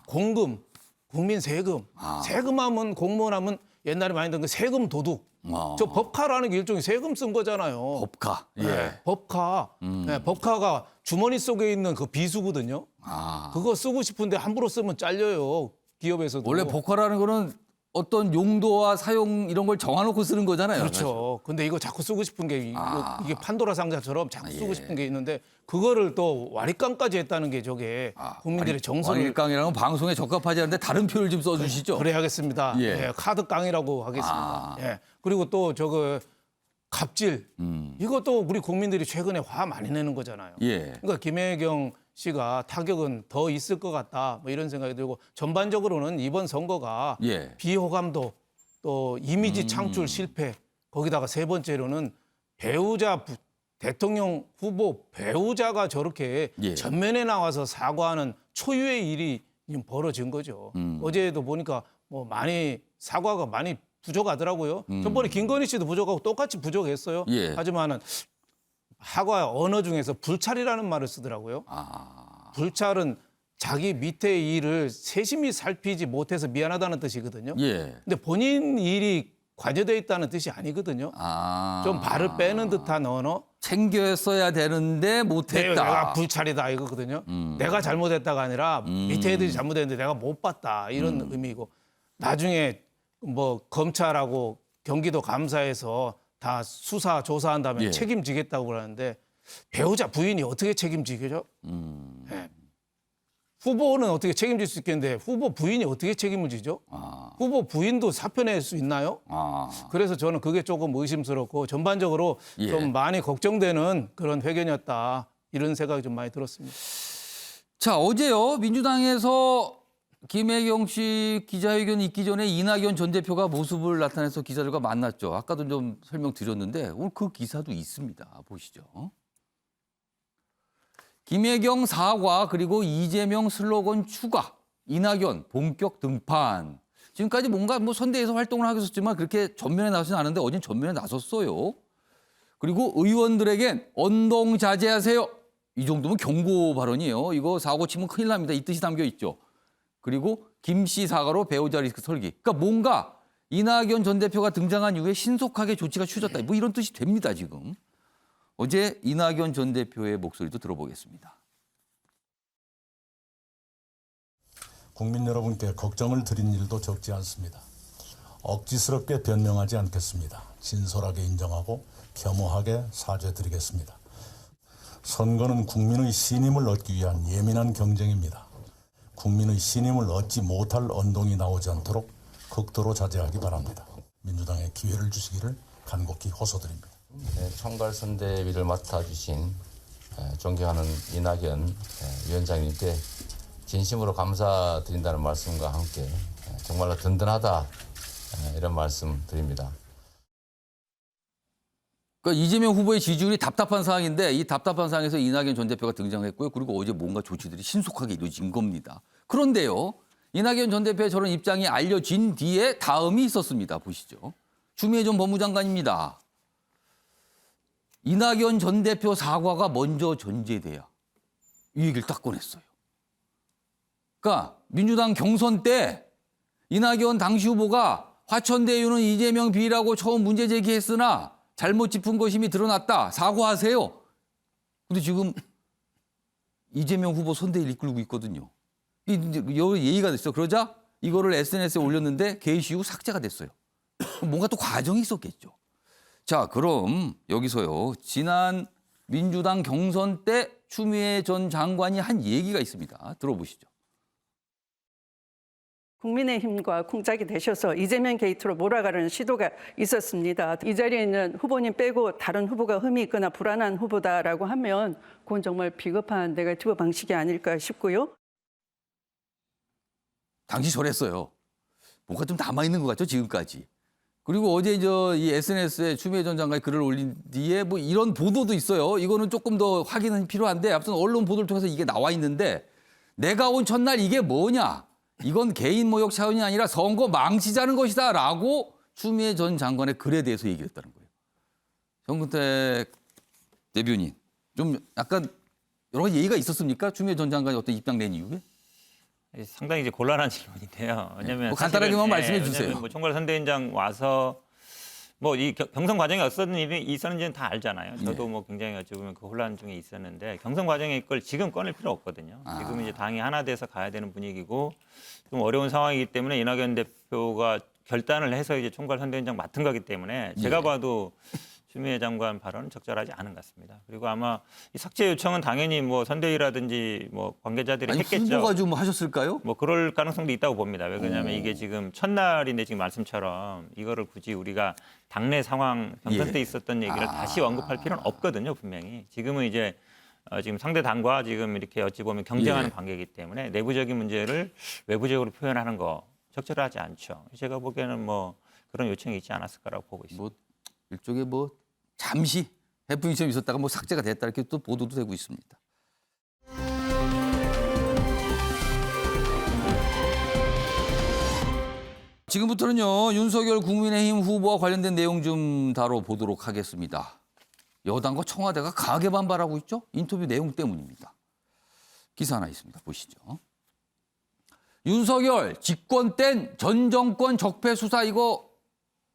공금, 국민 세금. 세금하면 공무원하면 옛날에 많이 듣는 그 세금 도둑. 저 법카라는 게 일종의 세금 쓴 거잖아요. 법카. 예. 네, 법카. 네, 법카가 주머니 속에 있는 그 비수거든요. 그거 쓰고 싶은데 함부로 쓰면 잘려요. 기업에서도. 원래 법카라는 거는 어떤 용도와 사용 이런 걸 정해놓고 쓰는 거잖아요. 그렇죠. 근데 이거 자꾸 쓰고 싶은 게 이게 판도라 상자처럼 자꾸 쓰고 예. 싶은 게 있는데 그거를 또 와리깡까지 했다는 게 저게 국민들의 정서를 왕일강이라는 방송에 적합하지 않은데 다른 표현을 좀 써주시죠. 그래야겠습니다. 예. 예, 카드깡이라고 하겠습니다. 예. 그리고 또 저거 갑질 이것도 우리 국민들이 최근에 화 많이 내는 거잖아요. 예. 그러니까 김혜경 씨가 타격은 더 있을 것 같다 뭐 이런 생각이 들고 전반적으로는 이번 선거가 예. 비호감도 또 이미지 창출 실패 거기다가 세 번째로는 대통령 후보 배우자가 저렇게 예. 전면에 나와서 사과하는 초유의 일이 지금 벌어진 거죠. 어제도 보니까 뭐 많이 사과가 많이 부족하더라고요. 전번에 김건희 씨도 부족하고 똑같이 부족했어요. 예. 하지만은 사과 언어 중에서 불찰이라는 말을 쓰더라고요. 불찰은 자기 밑에 일을 세심히 살피지 못해서 미안하다는 뜻이거든요. 예. 근데 본인 일이 관여돼 있다는 뜻이 아니거든요. 좀 발을 빼는 듯한 언어. 챙겼어야 되는데 못했다. 내가 불찰이다 이거거든요. 내가 잘못했다가 아니라 밑에 애들이 잘못했는데 내가 못 봤다 이런 의미고 나중에 뭐 검찰하고 경기도 감사에서 다 수사 조사한 다음에 예. 책임지겠다고 그러는데 배우자 부인이 어떻게 책임지겠죠? 네. 후보는 어떻게 책임질 수 있겠는데 후보 부인이 어떻게 책임을 지죠? 후보 부인도 사표 낼 수 있나요? 그래서 저는 그게 조금 의심스럽고 전반적으로 예. 좀 많이 걱정되는 그런 회견이었다. 이런 생각이 좀 많이 들었습니다. 자, 어제요. 민주당에서 김혜경 씨 기자회견 있기 전에 이낙연 전 대표가 모습을 나타내서 기자들과 만났죠. 아까도 좀 설명드렸는데 오늘 그 기사도 있습니다. 보시죠. 김혜경 사과 그리고 이재명 슬로건 추가, 이낙연 본격 등판. 지금까지 뭔가 뭐 선대에서 활동을 하고 있었지만 그렇게 전면에 나서진 않은데 어제는 전면에 나섰어요. 그리고 의원들에겐 언동 자제하세요. 이 정도면 경고 발언이에요. 이거 사고 치면 큰일 납니다. 이 뜻이 담겨 있죠. 그리고 김씨 사과로 배우자 리스크 설기. 그러니까 뭔가 이낙연 전 대표가 등장한 이후에 신속하게 조치가 취해졌다. 뭐 이런 뜻이 됩니다, 지금. 어제 이낙연 전 대표의 목소리도 들어보겠습니다. 국민 여러분께 걱정을 드린 일도 적지 않습니다. 억지스럽게 변명하지 않겠습니다. 진솔하게 인정하고 겸허하게 사죄드리겠습니다. 선거는 국민의 신임을 얻기 위한 예민한 경쟁입니다. 국민의 신임을 얻지 못할 언동이 나오지 않도록 극도로 자제하기 바랍니다. 민주당에 기회를 주시기를 간곡히 호소드립니다. 총괄선대위를 맡아주신 존경하는 이낙연 위원장님께 진심으로 감사드린다는 말씀과 함께 정말로 든든하다 이런 말씀 드립니다. 그러니까 이재명 후보의 지지율이 답답한 상황인데 이 답답한 상황에서 이낙연 전 대표가 등장했고요. 그리고 어제 뭔가 조치들이 신속하게 이루어진 겁니다. 그런데요. 이낙연 전 대표의 저런 입장이 알려진 뒤에 다음이 있었습니다. 보시죠. 추미애 전 법무장관입니다. 이낙연 전 대표 사과가 먼저 전제돼야 이 얘기를 딱 꺼냈어요. 그러니까 민주당 경선 때 이낙연 당시 후보가 화천대유는 이재명 비리라고 처음 문제 제기했으나 잘못 짚은 것임이 드러났다. 사과하세요. 근데 지금 이재명 후보 선대위를 이끌고 있거든요. 예의가 됐어. 그러자 이거를 SNS에 올렸는데 게시후 삭제가 됐어요. 뭔가 또 과정이 있었겠죠. 자, 그럼 여기서요. 지난 민주당 경선 때 추미애 전 장관이 한 얘기가 있습니다. 들어보시죠. 국민의힘과 쿵짝이 되셔서 이재명 게이트로 몰아가려는 시도가 있었습니다. 이 자리에 있는 후보님 빼고 다른 후보가 흠이 있거나 불안한 후보다라고 하면 그건 정말 비겁한 네거티브 방식이 아닐까 싶고요. 당시 저랬어요. 뭔가 좀 남아있는 것 같죠, 지금까지. 그리고 어제 이 SNS에 추미애 전 장관이 글을 올린 뒤에 뭐 이런 보도도 있어요. 이거는 조금 더 확인은 필요한데 아무튼 언론 보도를 통해서 이게 나와 있는데 내가 온 첫날 이게 뭐냐. 이건 개인 모욕 차원이 아니라 선거 망치자는 것이다 라고 추미애 전 장관의 글에 대해서 얘기를 했다는 거예요. 정근택 대변인 좀 약간 여러 가지 얘기가 있었습니까? 추미애 전 장관이 어떤 입장 낸 이유에? 상당히 이제 곤란한 질문인데요. 왜냐면 뭐 간단하게만 말씀해 주세요. 왜냐면 뭐 총괄선대위원장 와서 뭐 이 경선 과정에 어떤 일이 있었는지는 다 알잖아요. 저도 뭐 굉장히 어찌 보면 그 혼란 중에 있었는데 경선 과정의 걸 지금 꺼낼 필요 없거든요. 지금 이제 당이 하나 돼서 가야 되는 분위기고 좀 어려운 상황이기 때문에 이낙연 대표가 결단을 해서 이제 총괄선대위원장 맡은 거기 때문에 제가 봐도 추미애 장관 발언은 적절하지 않은 것 같습니다. 그리고 아마 이 삭제 요청은 당연히 뭐 선대위라든지 뭐 관계자들이 했겠죠. 후보가 좀 하셨을까요? 뭐 그럴 가능성도 있다고 봅니다. 왜 그러냐면 이게 지금 첫날인데 지금 말씀처럼 이거를 굳이 우리가 당내 상황 경선 때 있었던 얘기를 다시 언급할 필요는 없거든요. 분명히 지금은 이제 지금 상대 당과 지금 이렇게 어찌 보면 경쟁하는 관계이기 때문에 내부적인 문제를 외부적으로 표현하는 거 적절하지 않죠. 제가 보기에는 뭐 그런 요청이 있지 않았을 거라고 보고 있습니다. 뭐 일종의 뭐 잠시 해프닝이 좀 있었다가 뭐 삭제가 됐다 이렇게 또 보도도 되고 있습니다. 지금부터는요 윤석열 국민의힘 후보와 관련된 내용 좀 다뤄보도록 하겠습니다. 여당과 청와대가 강하게 반발하고 있죠. 인터뷰 내용 때문입니다. 기사 하나 있습니다. 보시죠. 윤석열 집권 땐 전 정권 적폐 수사 이거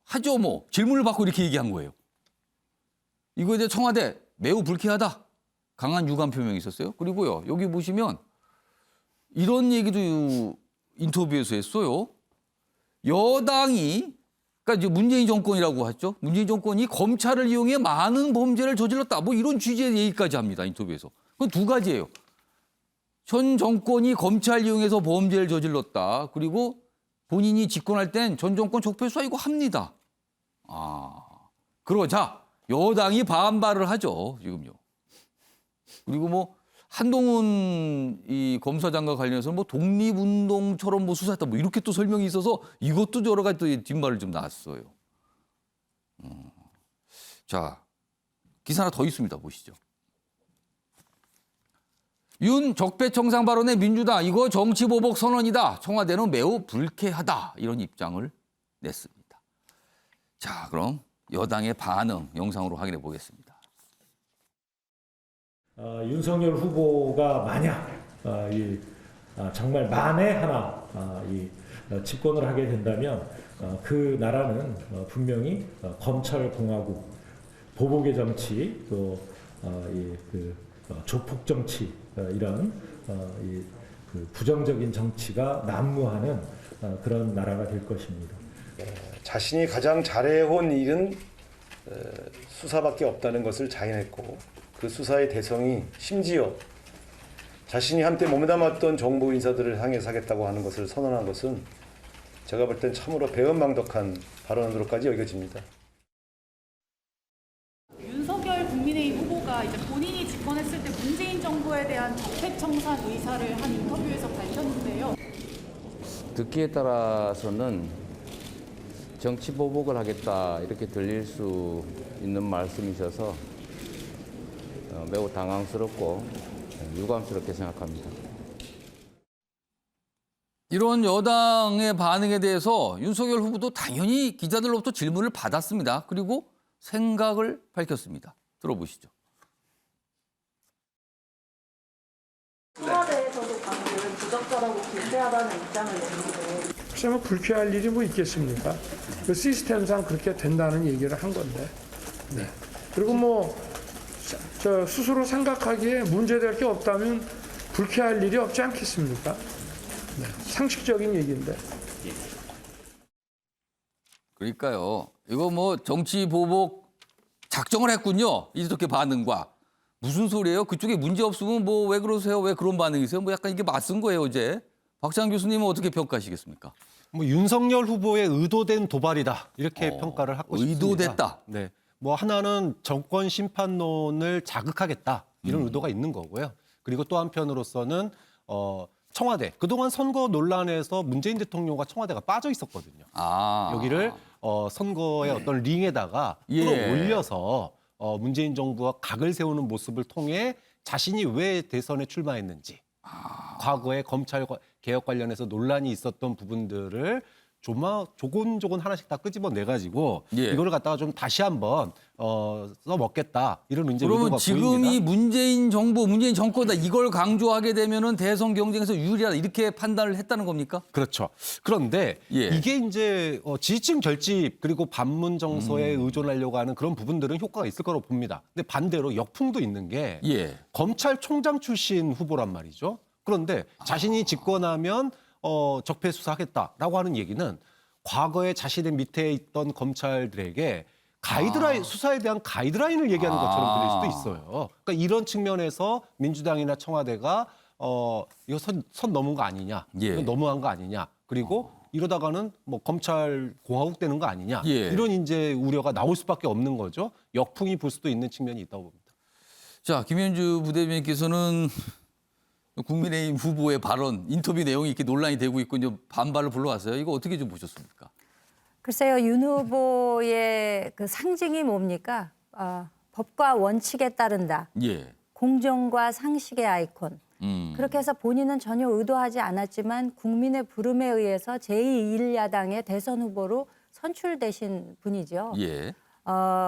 하죠 뭐 질문을 받고 이렇게 얘기한 거예요. 이거에 대해 청와대 매우 불쾌하다. 강한 유감 표명이 있었어요. 그리고요 여기 보시면 이런 얘기도 인터뷰에서 했어요. 여당이 그러니까 이제 문재인 정권이라고 하죠. 문재인 정권이 검찰을 이용해 많은 범죄를 저질렀다. 뭐 이런 취지의 얘기까지 합니다. 인터뷰에서. 그건 두 가지예요. 전 정권이 검찰 이용해서 범죄를 저질렀다. 그리고 본인이 집권할 땐 전 정권 적폐 수사 이거 합니다. 그러자 여당이 반발을 하죠. 지금요. 그리고 뭐 한동훈 이 검사장과 관련해서 뭐 독립운동처럼 뭐 수사했다 뭐 이렇게 또 설명이 있어서 이것도 여러 가지 또 뒷말을 좀 났어요. 자, 기사 하나 더 있습니다. 보시죠. 윤 적폐청산 발언의 민주당 이거 정치보복 선언이다. 청와대는 매우 불쾌하다. 이런 입장을 냈습니다. 자, 그럼 여당의 반응 영상으로 확인해 보겠습니다. 윤석열 후보가 만약 정말 만에 하나 집권을 하게 된다면 그 나라는 분명히 검찰공화국, 보복의 정치, 또 조폭 정치 이런 그 부정적인 정치가 난무하는 그런 나라가 될 것입니다. 자신이 가장 잘해온 일은 수사밖에 없다는 것을 자인했고 그 수사의 대상이 심지어 자신이 한때 몸담았던 정부 인사들을 향해서 하겠다고 하는 것을 선언한 것은 제가 볼 땐 참으로 배은망덕한 발언으로까지 여겨집니다. 윤석열 국민의힘 후보가 이제 본인이 집권했을 때 문재인 정부에 대한 적폐청산 의사를 한 인터뷰에서 밝혔는데요. 듣기에 따라서는 정치 보복을 하겠다 이렇게 들릴 수 있는 말씀이셔서 매우 당황스럽고 유감스럽게 생각합니다. 이런 여당의 반응에 대해서 윤석열 후보도 당연히 기자들로부터 질문을 받았습니다. 그리고 생각을 밝혔습니다. 들어보시죠. 청와대에서도 방금 부적절하고 불쾌하다는 입장을 냈는데 글쎄 뭐 불쾌할 일이 뭐 있겠습니까? 그 시스템상 그렇게 된다는 얘기를 한 건데. 네. 그리고 뭐 저 스스로 생각하기에 문제될 게 없다면 불쾌할 일이 없지 않겠습니까? 네. 상식적인 얘기인데. 그러니까요. 이거 뭐 정치 보복 작정을 했군요. 이렇게 반응과. 무슨 소리예요? 그쪽에 문제 없으면 뭐 왜 그러세요? 왜 그런 반응이세요? 뭐 약간 이게 맞선 거예요, 어제. 박찬 교수님은 어떻게 평가하시겠습니까? 뭐 윤석열 후보의 의도된 도발이다 이렇게 평가를 하고 싶습니다. 의도됐다. 네. 뭐 하나는 정권 심판론을 자극하겠다 이런 의도가 있는 거고요. 그리고 또 한편으로서는 청와대 그동안 선거 논란에서 문재인 대통령과 청와대가 빠져 있었거든요. 여기를 선거의 어떤 링에다가 끌어올려서 문재인 정부와 각을 세우는 모습을 통해 자신이 왜 대선에 출마했는지 과거에 검찰 개혁 관련해서 논란이 있었던 부분들을 조곤조곤 하나씩 다 끄집어내가지고 이거를 갖다가 좀 다시 한번 써먹겠다 이런 이제 그러면 의도가 지금이 보입니다. 문재인 정부, 문재인 정권이다 이걸 강조하게 되면은 대선 경쟁에서 유리하다 이렇게 판단을 했다는 겁니까? 그렇죠. 그런데 이게 이제 지지층 결집 그리고 반문 정서에 의존하려고 하는 그런 부분들은 효과가 있을 거라고 봅니다. 근데 반대로 역풍도 있는 게 검찰총장 출신 후보란 말이죠. 그런데 자신이 집권하면 적폐 수사하겠다라고 하는 얘기는 과거에 자신의 밑에 있던 검찰들에게 가이드라인 수사에 대한 가이드라인을 얘기하는 것처럼 들릴 수도 있어요. 그러니까 이런 측면에서 민주당이나 청와대가 이거 선 넘은 거 아니냐, 이거 너무한 거 아니냐, 그리고 이러다가는 뭐 검찰 공화국 되는 거 아니냐 이런 이제 우려가 나올 수밖에 없는 거죠. 역풍이 불 수도 있는 측면이 있다고 봅니다. 자, 김현주 부대변인께서는 국민의힘 후보의 발언, 인터뷰 내용이 이렇게 논란이 되고 있고 이제 반발을 불러왔어요. 이거 어떻게 좀 보셨습니까? 글쎄요, 윤 후보의 그 상징이 뭡니까? 법과 원칙에 따른다. 공정과 상식의 아이콘. 그렇게 해서 본인은 전혀 의도하지 않았지만 국민의 부름에 의해서 제2야당의 대선 후보로 선출되신 분이죠.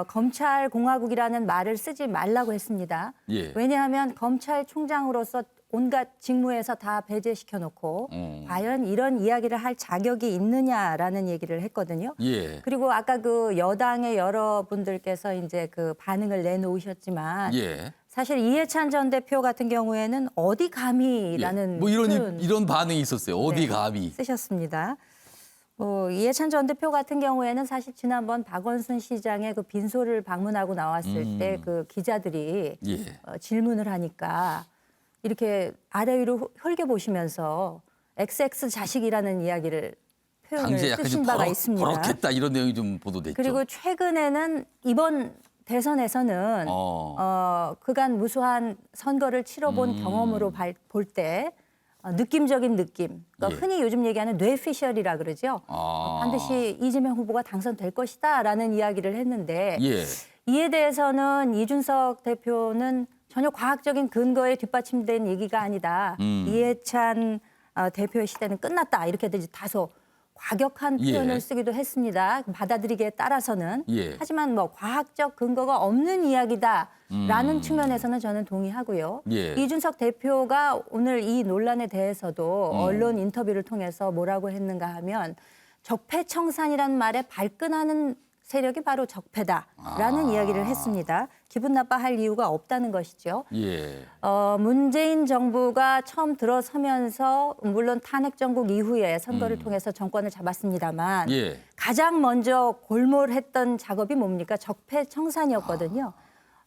검찰공화국이라는 말을 쓰지 말라고 했습니다. 왜냐하면 검찰총장으로서 온갖 직무에서 다 배제시켜놓고 과연 이런 이야기를 할 자격이 있느냐라는 얘기를 했거든요. 그리고 아까 그 여당의 여러분들께서 이제 그 반응을 내놓으셨지만 사실 이해찬 전 대표 같은 경우에는 어디 감히라는 뭐 이런 반응이 있었어요. 어디 감히 쓰셨습니다. 이해찬 전 대표 같은 경우에는 사실 지난번 박원순 시장의 그 빈소를 방문하고 나왔을 때 그 기자들이 질문을 하니까 이렇게 아래 위로 훑겨보시면서 XX 자식이라는 이야기를 표현을 쓰신 바가 있습니다. 버럭했다 이런 내용이 좀 보도됐죠. 그리고 최근에는 이번 대선에서는 그간 무수한 선거를 치러본 경험으로 볼 때 느낌적인 느낌, 그러니까 흔히 요즘 얘기하는 뇌피셜이라 그러죠. 반드시 이재명 후보가 당선될 것이다라는 이야기를 했는데 이에 대해서는 이준석 대표는 전혀 과학적인 근거에 뒷받침된 얘기가 아니다. 이해찬 대표의 시대는 끝났다. 이렇게 다소 과격한 표현을 쓰기도 했습니다. 받아들이기에 따라서는. 하지만 뭐 과학적 근거가 없는 이야기다라는 측면에서는 저는 동의하고요. 이준석 대표가 오늘 이 논란에 대해서도 언론 인터뷰를 통해서 뭐라고 했는가 하면 적폐청산이라는 말에 발끈하는 세력이 바로 적폐다라는 이야기를 했습니다. 기분 나빠할 이유가 없다는 것이죠. 예. 문재인 정부가 처음 들어서면서 물론 탄핵 정국 이후에 선거를 통해서 정권을 잡았습니다만 가장 먼저 골몰했던 작업이 뭡니까? 적폐청산이었거든요.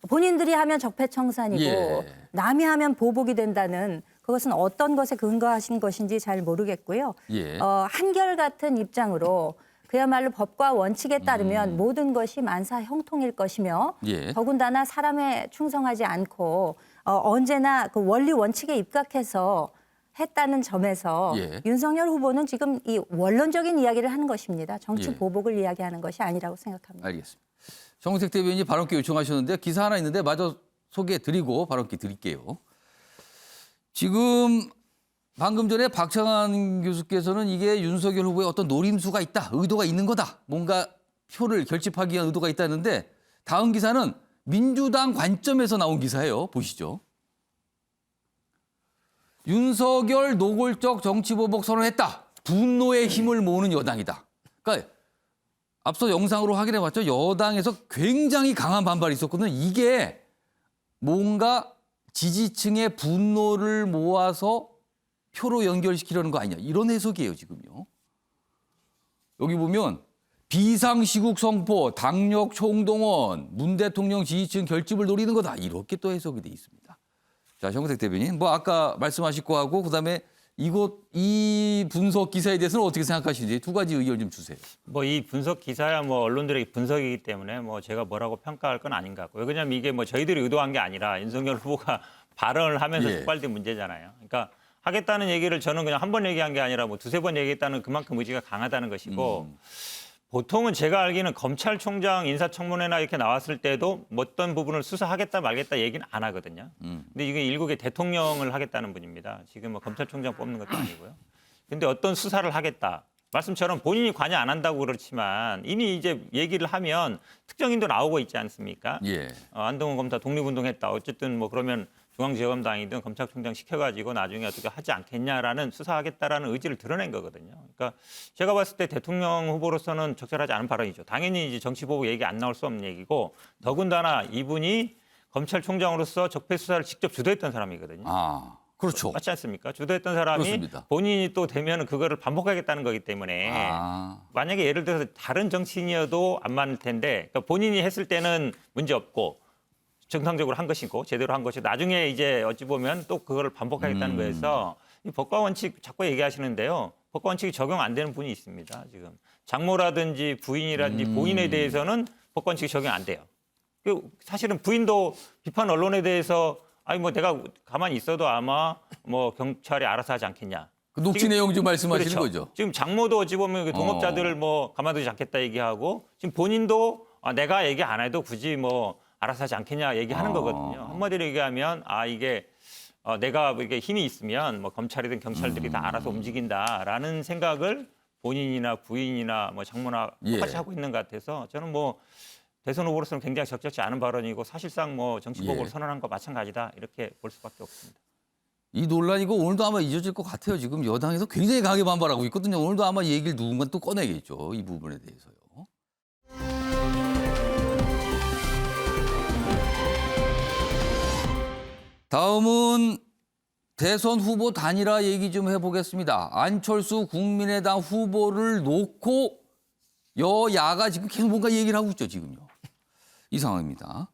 본인들이 하면 적폐청산이고 남이 하면 보복이 된다는 그것은 어떤 것에 근거하신 것인지 잘 모르겠고요. 한결같은 입장으로 그야말로 법과 원칙에 따르면 모든 것이 만사 형통일 것이며 더군다나 사람에 충성하지 않고 언제나 그 원리 원칙에 입각해서 했다는 점에서 윤석열 후보는 지금 이 원론적인 이야기를 하는 것입니다. 정치 보복을 이야기하는 것이 아니라고 생각합니다. 알겠습니다. 정우택 대변인이 발언기 요청하셨는데 기사 하나 있는데 마저 소개해드리고 발언기 드릴게요. 지금 방금 전에 박창한 교수께서는 이게 윤석열 후보의 어떤 노림수가 있다, 의도가 있는 거다, 뭔가 표를 결집하기 위한 의도가 있다는데 다음 기사는 민주당 관점에서 나온 기사예요. 보시죠. 윤석열 노골적 정치보복 선언했다. 분노의 힘을 모으는 여당이다. 그러니까 앞서 영상으로 확인해봤죠. 여당에서 굉장히 강한 반발이 있었거든요. 이게 뭔가 지지층의 분노를 모아서 표로 연결시키려는 거 아니냐. 이런 해석이에요, 지금요. 여기 보면 비상시국 선포, 당력 총동원, 문 대통령 지지층 결집을 노리는 거다. 이렇게 또 해석이 돼 있습니다. 자, 정우택 대변인. 뭐 아까 말씀하실 거하고 그다음에 이 분석 기사에 대해서는 어떻게 생각하시는지 두 가지 의견 좀 주세요. 뭐 이 분석 기사야 뭐 언론들의 분석이기 때문에 뭐 제가 뭐라고 평가할 건 아닌 것 같고요. 왜냐하면 이게 뭐 저희들이 의도한 게 아니라 윤석열 후보가 발언을 하면서 촉발된 문제잖아요. 그러니까 하겠다는 얘기를 저는 그냥 한 번 얘기한 게 아니라 뭐 두세 번 얘기했다는 그만큼 의지가 강하다는 것이고 보통은 제가 알기는 검찰총장 인사청문회나 이렇게 나왔을 때도 어떤 부분을 수사하겠다 말겠다 얘기는 안 하거든요. 근데 이게 일국의 대통령을 하겠다는 분입니다. 지금 뭐 검찰총장 뽑는 것도 아니고요. 근데 어떤 수사를 하겠다. 말씀처럼 본인이 관여 안 한다고 그렇지만 이미 이제 얘기를 하면 특정인도 나오고 있지 않습니까? 안동훈 검사 독립운동했다. 어쨌든 뭐 그러면 중앙지검장이든 검찰총장 시켜가지고 나중에 어떻게 하지 않겠냐라는 수사하겠다라는 의지를 드러낸 거거든요. 그러니까 제가 봤을 때 대통령 후보로서는 적절하지 않은 발언이죠. 당연히 이제 정치 보복 얘기 안 나올 수 없는 얘기고 더군다나 이분이 검찰총장으로서 적폐 수사를 직접 주도했던 사람이거든요. 아, 그렇죠. 맞지 않습니까? 주도했던 사람이 그렇습니다. 본인이 또 되면 그거를 반복하겠다는 거기 때문에 만약에 예를 들어서 다른 정치인이어도 안 맞을 텐데 그러니까 본인이 했을 때는 문제 없고 정상적으로 한 것이고 제대로 한 것이고 나중에 이제 어찌 보면 또 그거를 반복하겠다는 거에서 이 법과 원칙 자꾸 얘기하시는데요. 법과 원칙이 적용 안 되는 분이 있습니다. 지금 장모라든지 부인이라든지 본인에 대해서는 법과 원칙이 적용 안 돼요. 사실은 부인도 비판 언론에 대해서 아니 뭐 내가 가만히 있어도 아마 뭐 경찰이 알아서 하지 않겠냐. 그 녹취 내용 좀 말씀하시는 거죠. 지금 장모도 어찌 보면 동업자들을 뭐 가만두지 않겠다 얘기하고 지금 본인도 내가 얘기 안 해도 굳이 뭐 알아서 하지 않겠냐 얘기하는 거거든요. 한마디로 얘기하면 이게 내가 이게 힘이 있으면 뭐 검찰이든 경찰들이 다 알아서 움직인다라는 생각을 본인이나 부인이나 뭐 장모나 똑같이 하고 있는 것 같아서 저는 뭐 대선 후보로서는 굉장히 적절치 않은 발언이고 사실상 뭐 정치보복을 선언한 거 마찬가지다 이렇게 볼 수밖에 없습니다. 이 논란 이거 오늘도 아마 이어질 것 같아요. 지금 여당에서 굉장히 강하게 반발하고 있거든요. 오늘도 아마 얘기를 누군가 또 꺼내겠죠. 이 부분에 대해서요. 다음은 대선 후보 단일화 얘기 좀 해보겠습니다. 안철수 국민의당 후보를 놓고 여야가 지금 계속 뭔가 얘기를 하고 있죠, 지금요. 이 상황입니다.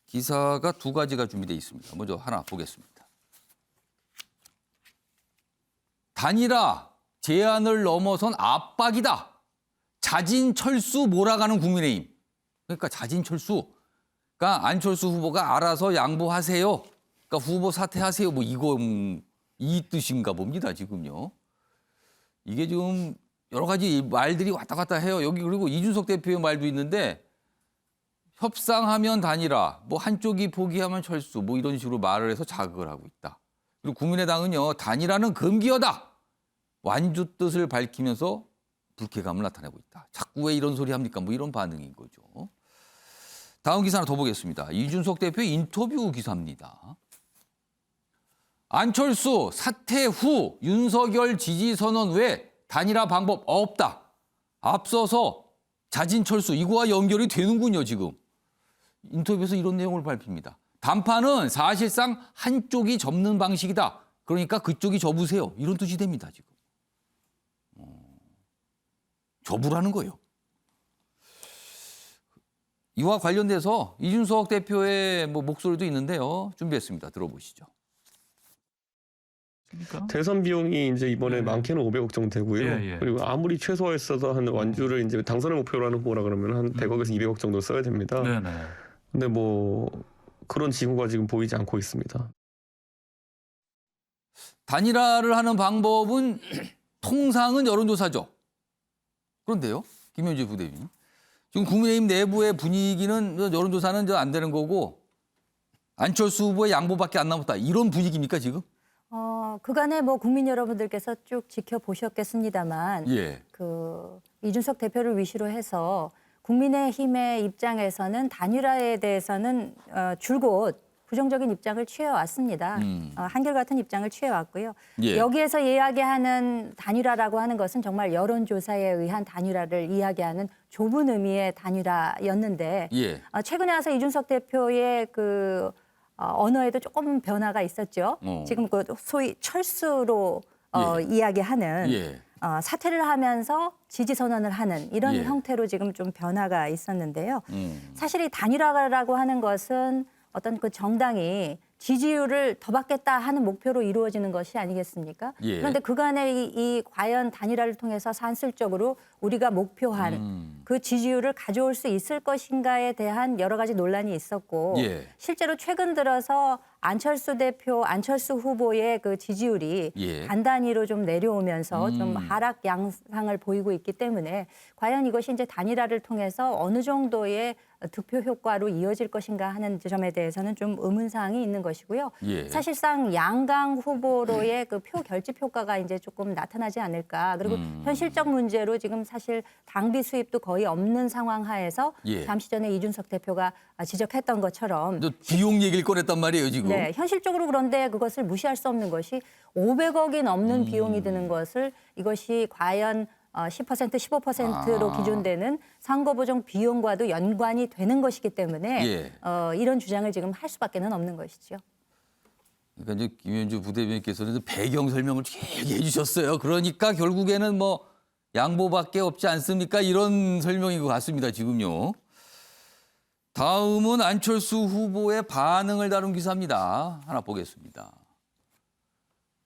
기사가 두 가지가 준비되어 있습니다. 먼저 하나 보겠습니다. 단일화 제안을 넘어선 압박이다. 자진철수 몰아가는 국민의힘. 그러니까 자진철수. 그러니까 안철수 후보가 알아서 양보하세요. 그러니까 후보 사퇴하세요. 뭐 이 뜻인가 봅니다. 지금요. 이게 지금 여러 가지 말들이 왔다 갔다 해요. 여기 그리고 이준석 대표의 말도 있는데 협상하면 단일화, 뭐 한쪽이 포기하면 철수, 뭐 이런 식으로 말을 해서 자극을 하고 있다. 그리고 국민의당은요, 단일화는 금기어다. 완주 뜻을 밝히면서 불쾌감을 나타내고 있다. 자꾸 왜 이런 소리 합니까? 뭐 이런 반응인 거죠. 다음 기사 하나 더 보겠습니다. 이준석 대표의 인터뷰 기사입니다. 안철수 사퇴 후 윤석열 지지 선언 외 단일화 방법 없다. 앞서서 자진철수 이거와 연결이 되는군요, 지금. 인터뷰에서 이런 내용을 밝힙니다. 단판은 사실상 한쪽이 접는 방식이다. 그러니까 그쪽이 접으세요. 이런 뜻이 됩니다, 지금. 접으라는 거예요. 이와 관련돼서 이준석 대표의 목소리도 있는데요. 준비했습니다. 들어보시죠. 대선 비용이 이제 이번에 많게는 500억 정도 되고요. 그리고 아무리 최소화했어도 한 완주를 이제 당선을 목표로 하는 후보라 그러면 한 100억에서 200억 정도 써야 됩니다. 근데 뭐 그런 징후가 지금 보이지 않고 있습니다. 단일화를 하는 방법은 통상은 여론조사죠. 그런데요, 김현주 부대변인. 지금 국민의힘 내부의 분위기는 여론조사는 안 되는 거고 안철수 후보의 양보밖에 안 남았다. 이런 분위기입니까 지금? 그간에 뭐 국민 여러분들께서 쭉 지켜보셨겠습니다만 그 이준석 대표를 위시로 해서 국민의힘의 입장에서는 단일화에 대해서는 줄곧 부정적인 입장을 취해왔습니다. 한결같은 입장을 취해왔고요. 여기에서 이야기하는 단일화라고 하는 것은 정말 여론조사에 의한 단일화를 이야기하는 좁은 의미의 단일화였는데 최근에 와서 이준석 대표의 그 언어에도 조금 변화가 있었죠. 지금 그 소위 철수로 이야기하는 사퇴를 하면서 지지 선언을 하는 이런 형태로 지금 좀 변화가 있었는데요. 사실 이 단일화라고 하는 것은 어떤 그 정당이 지지율을 더 받겠다 하는 목표로 이루어지는 것이 아니겠습니까? 그런데 그간에 이 과연 단일화를 통해서 산술적으로 우리가 목표한 그 지지율을 가져올 수 있을 것인가에 대한 여러 가지 논란이 있었고 실제로 최근 들어서 안철수 대표, 안철수 후보의 그 지지율이 단단히로 좀 내려오면서 좀 하락 양상을 보이고 있기 때문에 과연 이것이 이제 단일화를 통해서 어느 정도의 득표 효과로 이어질 것인가 하는 점에 대해서는 좀 의문사항이 있는 것이고요. 사실상 양강 후보로의 그 표 결집 효과가 이제 조금 나타나지 않을까. 그리고 현실적 문제로 지금 사실 당비 수입도 거의 없는 상황 하에서 잠시 전에 이준석 대표가 지적했던 것처럼 비용 얘기를 꺼냈단 말이에요, 지금. 네, 현실적으로 그런데 그것을 무시할 수 없는 것이 500억이 넘는 비용이 드는 것을 이것이 과연 10%, 15%로 기준되는 선거보정 비용과도 연관이 되는 것이기 때문에 이런 주장을 지금 할 수밖에는 없는 것이죠. 그러니까 이제 김현주 부대변인께서는 배경 설명을 길게 해주셨어요. 그러니까 결국에는 뭐 양보밖에 없지 않습니까? 이런 설명인 것 같습니다. 지금요. 다음은 안철수 후보의 반응을 다룬 기사입니다. 하나 보겠습니다.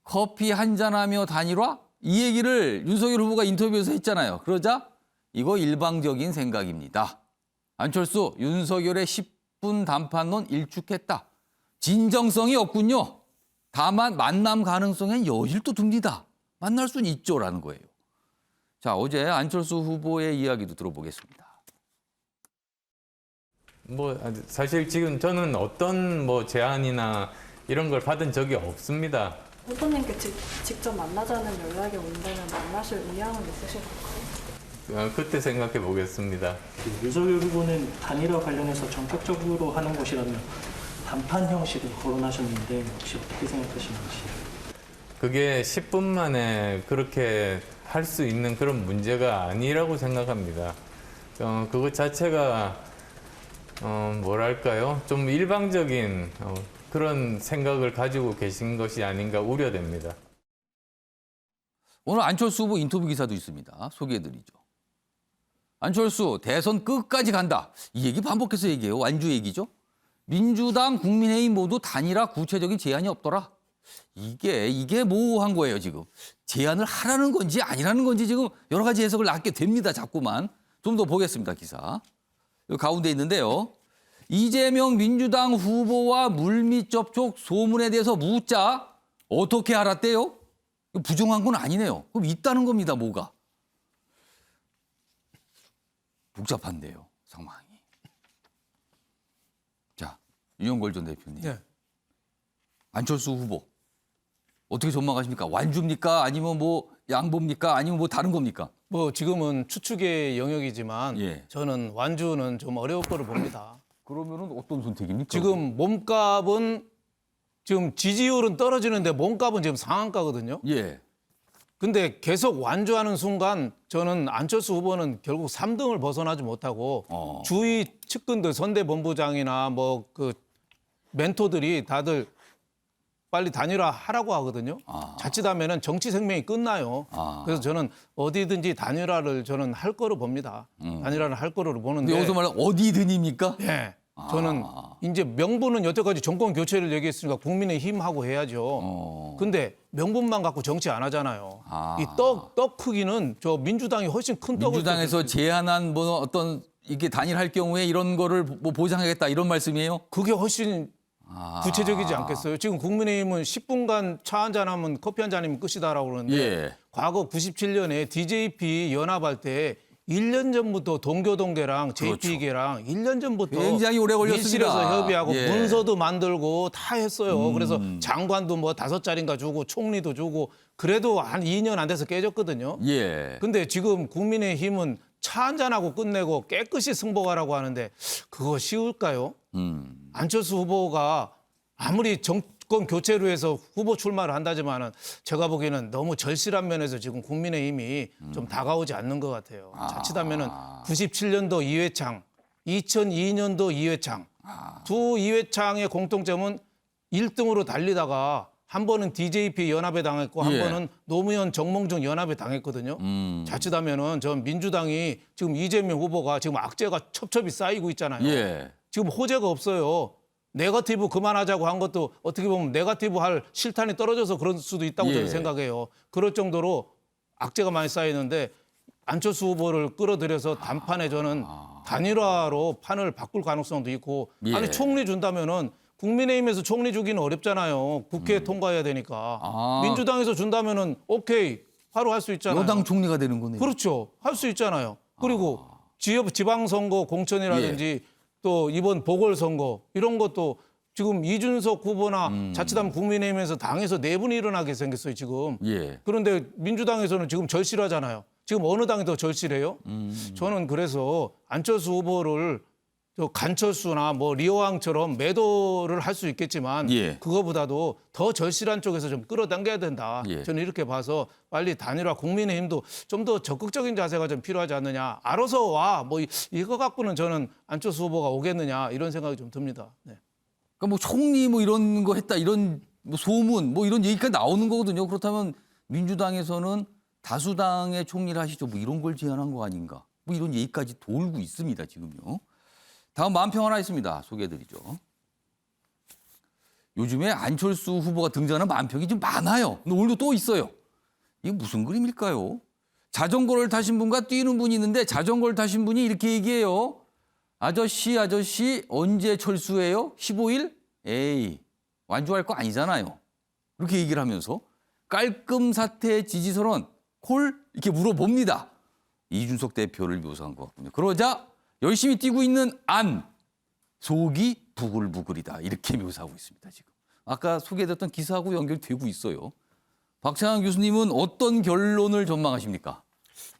커피 한잔하며 단일화? 이 얘기를 윤석열 후보가 인터뷰에서 했잖아요. 그러자 이거 일방적인 생각입니다. 안철수, 윤석열의 10분 단판론 일축했다. 진정성이 없군요. 다만 만남 가능성엔 여질도 둡니다. 만날 수는 있죠라는 거예요. 자, 어제 안철수 후보의 이야기도 들어보겠습니다. 사실 지금 저는 어떤 제안이나 이런 걸 받은 적이 없습니다. 후보님께 직접 만나자는 연락이 온다면 만나실 의향은 있으실까요? 그때 생각해 보겠습니다. 윤석열 후보는 단일화 관련해서 전격적으로 하는 것이라면 단판 형식을 거론하셨는데 혹시 어떻게 생각하시는지? 그게 10분 만에 그렇게 할 수 있는 그런 문제가 아니라고 생각합니다. 그것 자체가 뭐랄까요? 좀 일방적인 그런 생각을 가지고 계신 것이 아닌가 우려됩니다. 오늘 안철수 후보 인터뷰 기사도 있습니다. 소개해드리죠. 안철수 대선 끝까지 간다. 이 얘기 반복해서 얘기해요. 완주 얘기죠. 민주당, 국민의힘 모두 단일화 구체적인 제안이 없더라. 이게 모호한 거예요, 지금. 제안을 하라는 건지 아니라는 건지 지금 여러 가지 해석을 낳게 됩니다, 자꾸만. 좀 더 보겠습니다, 기사. 여기 가운데 있는데요. 이재명 민주당 후보와 물밑 접촉 소문에 대해서 묻자 어떻게 알았대요? 부정한 건 아니네요. 그럼 있다는 겁니다, 뭐가. 복잡한데요, 상황이. 자, 유영걸 전 대표님. 안철수 후보 어떻게 전망하십니까? 완주입니까? 아니면 뭐 양보입니까? 아니면 뭐 다른 겁니까? 뭐 지금은 추측의 영역이지만 저는 완주는 좀 어려울 거로 봅니다. 그러면은 어떤 선택입니까? 지금 몸값은 지금 지지율은 떨어지는데 몸값은 지금 상한가거든요. 근데 계속 완주하는 순간 저는 안철수 후보는 결국 3등을 벗어나지 못하고 주위 측근들 선대본부장이나 뭐 그 멘토들이 다들 빨리 단일화하라고 하거든요. 자칫하면은 정치 생명이 끝나요. 그래서 저는 어디든지 단일화를 저는 할 거로 봅니다. 단일화를 할 거로 보는데. 여기서 말하는 어디든입니까? 네. 저는 이제 명분은 여태까지 정권 교체를 얘기했으니까 국민의힘하고 해야죠. 근데 명분만 갖고 정치 안 하잖아요. 이 떡 크기는 저 민주당이 훨씬 큰 떡을. 민주당에서 제안한 뭐 어떤 이게 단일할 경우에 이런 거를 뭐 보장하겠다 이런 말씀이에요? 그게 훨씬 구체적이지 않겠어요? 지금 국민의힘은 10분간 차 한잔하면 커피 한 잔이면 끝이다라고 그러는데 과거 97년에 DJP 연합할 때 1년 전부터 동교동계랑 JP계랑 1년 전부터 굉장히 오래 걸렸습니다. 밀실에서 협의하고 문서도 만들고 다 했어요. 그래서 장관도 뭐 5자리인가 주고 총리도 주고 그래도 한 2년 안 돼서 깨졌거든요. 근데 지금 국민의힘은 차 한잔하고 끝내고 깨끗이 승복하라고 하는데 그거 쉬울까요? 안철수 후보가 아무리 정권 교체로 해서 후보 출마를 한다지만은 제가 보기에는 너무 절실한 면에서 지금 국민의힘이 좀 다가오지 않는 것 같아요. 자칫하면은 97년도 이회창, 2002년도 이회창 두 이회창의 공통점은 1등으로 달리다가 한 번은 DJP 연합에 당했고 한 번은 노무현 정몽준 연합에 당했거든요. 자칫하면은 전 민주당이 지금 이재명 후보가 지금 악재가 첩첩이 쌓이고 있잖아요. 지금 호재가 없어요. 네거티브 그만하자고 한 것도 어떻게 보면 네거티브 할 실탄이 떨어져서 그럴 수도 있다고 저는 생각해요. 그럴 정도로 악재가 많이 쌓이는데 안철수 후보를 끌어들여서 단판에 저는 단일화로 판을 바꿀 가능성도 있고 아니 총리 준다면은 국민의힘에서 총리 주기는 어렵잖아요. 국회에 통과해야 되니까. 민주당에서 준다면은 오케이 바로 할 수 있잖아요. 여당 총리가 되는 거네요. 그렇죠. 할 수 있잖아요. 그리고 지방선거 공천이라든지 또 이번 보궐선거 이런 것도 지금 이준석 후보나 자칫하면 국민의힘에서 당에서 내분이 일어나게 생겼어요 지금. 그런데 민주당에서는 지금 절실하잖아요. 지금 어느 당이 더 절실해요? 저는 그래서 안철수 후보를 간철수나 뭐 리어왕처럼 매도를 할 수 있겠지만 그거보다도 더 절실한 쪽에서 좀 끌어당겨야 된다. 저는 이렇게 봐서 빨리 단일화 국민의힘도 좀 더 적극적인 자세가 좀 필요하지 않느냐. 알아서 와. 뭐 이거 갖고는 저는 안철수 후보가 오겠느냐 이런 생각이 좀 듭니다. 그러니까 뭐 총리 뭐 이런 거 했다 이런 뭐 소문 뭐 이런 얘기가 나오는 거거든요. 그렇다면 민주당에서는 다수당의 총리를 하시죠. 뭐 이런 걸 제안한 거 아닌가. 뭐 이런 얘기까지 돌고 있습니다. 지금요. 다음 만평 하나 있습니다. 소개해드리죠. 요즘에 안철수 후보가 등장하는 만평이 좀 많아요. 근데 오늘도 또 있어요. 이게 무슨 그림일까요? 자전거를 타신 분과 뛰는 분이 있는데 자전거를 타신 분이 이렇게 얘기해요. 아저씨 언제 철수해요? 15일? 에이 완주할 거 아니잖아요. 이렇게 얘기를 하면서 깔끔 사태 지지 선언 콜 이렇게 물어봅니다. 이준석 대표를 묘사한 것 같군요. 그러자 열심히 뛰고 있는 안 속이 부글부글이다 이렇게 묘사하고 있습니다. 지금 아까 소개해드렸던 기사하고 연결되고 있어요. 박찬환 교수님은 어떤 결론을 전망하십니까?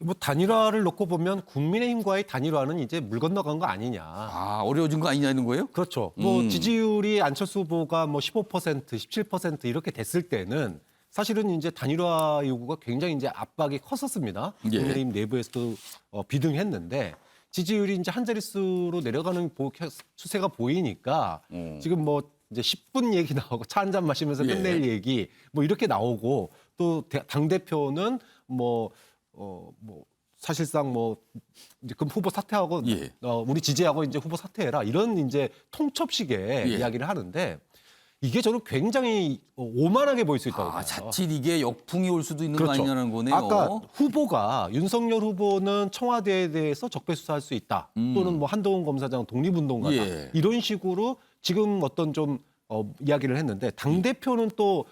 뭐 단일화를 놓고 보면 국민의힘과의 단일화는 이제 물 건너간 거 아니냐. 어려워진 거 아니냐는 거예요? 그렇죠. 뭐 지지율이 안철수 후보가 뭐 15%, 17% 이렇게 됐을 때는 사실은 이제 단일화 요구가 굉장히 이제 압박이 컸었습니다. 국민의힘 내부에서도 비등했는데 지지율이 이제 한 자릿수로 내려가는 추세가 보이니까 지금 뭐 이제 10분 얘기 나오고 차 한 잔 마시면서 끝낼 얘기 뭐 이렇게 나오고 또 당 대표는 뭐 사실상 뭐 이제 그 후보 사퇴하고 우리 지지하고 이제 후보 사퇴해라 이런 이제 통첩식의 이야기를 하는데 이게 저는 굉장히 오만하게 보일 수 있다고 봐요. 자칫 이게 역풍이 올 수도 있는 거 아니냐는 거네요. 아까 후보가 윤석열 후보는 청와대에 대해서 적폐 수사할 수 있다. 또는 뭐 한동훈 검사장 독립운동가다. 이런 식으로 지금 어떤 좀 이야기를 했는데 당대표는 또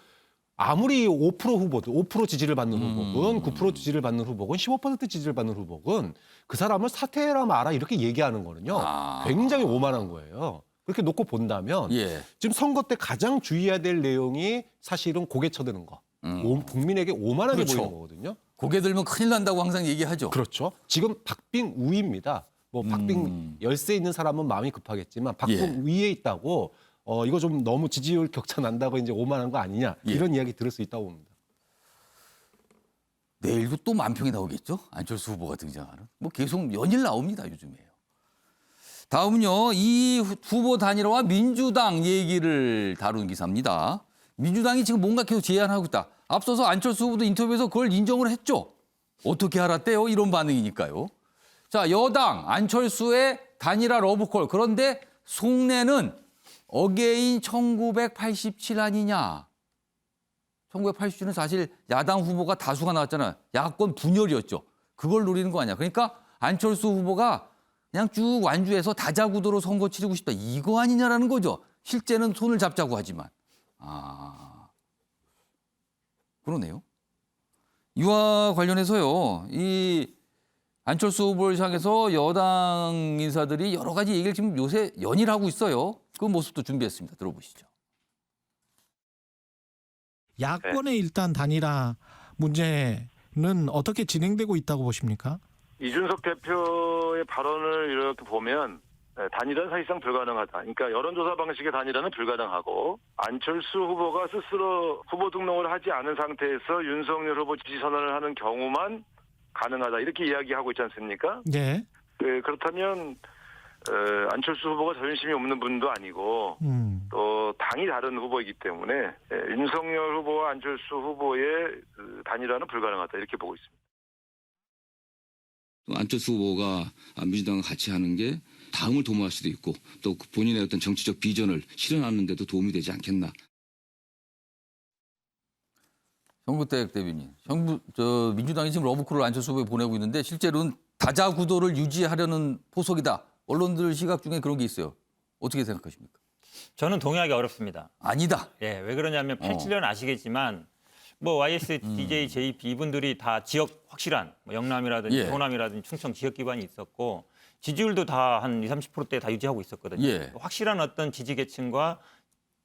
아무리 5% 후보든 5% 지지를 받는 후보건 9% 지지를 받는 후보건 15% 지지를 받는 후보건 그 사람을 사퇴해라 마라 이렇게 얘기하는 거는요. 굉장히 오만한 거예요. 그렇게 놓고 본다면 지금 선거 때 가장 주의해야 될 내용이 사실은 고개 쳐드는 거. 국민에게 오만하게 보이는 거거든요. 고개 들면 큰일 난다고 항상 얘기하죠. 그렇죠. 지금 박빙 우위입니다. 뭐 박빙 열세 있는 사람은 마음이 급하겠지만 박빙 위에 있다고 이거 좀 너무 지지율 격차 난다고 이제 오만한 거 아니냐 이런 이야기 들을 수 있다고 봅니다. 내일도 또 만평이 나오겠죠? 안철수 후보가 등장하는. 뭐 계속 연일 나옵니다, 요즘에요. 다음은요, 이 후보 단일화와 민주당 얘기를 다룬 기사입니다. 민주당이 지금 뭔가 계속 제안하고 있다. 앞서서 안철수 후보도 인터뷰에서 그걸 인정을 했죠. 어떻게 알았대요? 이런 반응이니까요. 자, 여당 안철수의 단일화 러브콜. 그런데 속내는 어게인 1987 아니냐. 1987은 사실 야당 후보가 다수가 나왔잖아요. 야권 분열이었죠. 그걸 노리는 거 아니야. 그러니까 안철수 후보가 그냥 쭉 완주해서 다자구도로 선거 치르고 싶다. 이거 아니냐라는 거죠. 실제는 손을 잡자고 하지만. 그러네요. 이와 관련해서요. 이 안철수 후보를 향해서 여당 인사들이 여러 가지 얘기를 지금 요새 연일하고 있어요. 그 모습도 준비했습니다. 들어보시죠. 야권의 일단 단일화 문제는 어떻게 진행되고 있다고 보십니까? 이준석 대표의 발언을 이렇게 보면 단일화는 사실상 불가능하다. 그러니까 여론조사 방식의 단일화는 불가능하고 안철수 후보가 스스로 후보 등록을 하지 않은 상태에서 윤석열 후보 지지 선언을 하는 경우만 가능하다. 이렇게 이야기하고 있지 않습니까? 네. 그렇다면 안철수 후보가 자존심이 없는 분도 아니고 또 당이 다른 후보이기 때문에 윤석열 후보와 안철수 후보의 단일화는 불가능하다. 이렇게 보고 있습니다. 안철수 후보가 민주당과 같이 하는 게 다음을 도모할 수도 있고 또 본인의 어떤 정치적 비전을 실현하는 데도 도움이 되지 않겠나. 정구택 대변인, 민주당이 지금 러브콜을 안철수 후보에 보내고 있는데 실제로는 다자 구도를 유지하려는 포석이다. 언론들 시각 중에 그런 게 있어요. 어떻게 생각하십니까? 저는 동의하기 어렵습니다. 아니다. 예, 왜 그러냐면 87년 아시겠지만 뭐 YS, DJ, JP 이분들이 다 지역 확실한 뭐 영남이라든지 호남이라든지 충청 지역 기반이 있었고 지지율도 다 한 20, 30%대 다 유지하고 있었거든요. 확실한 어떤 지지 계층과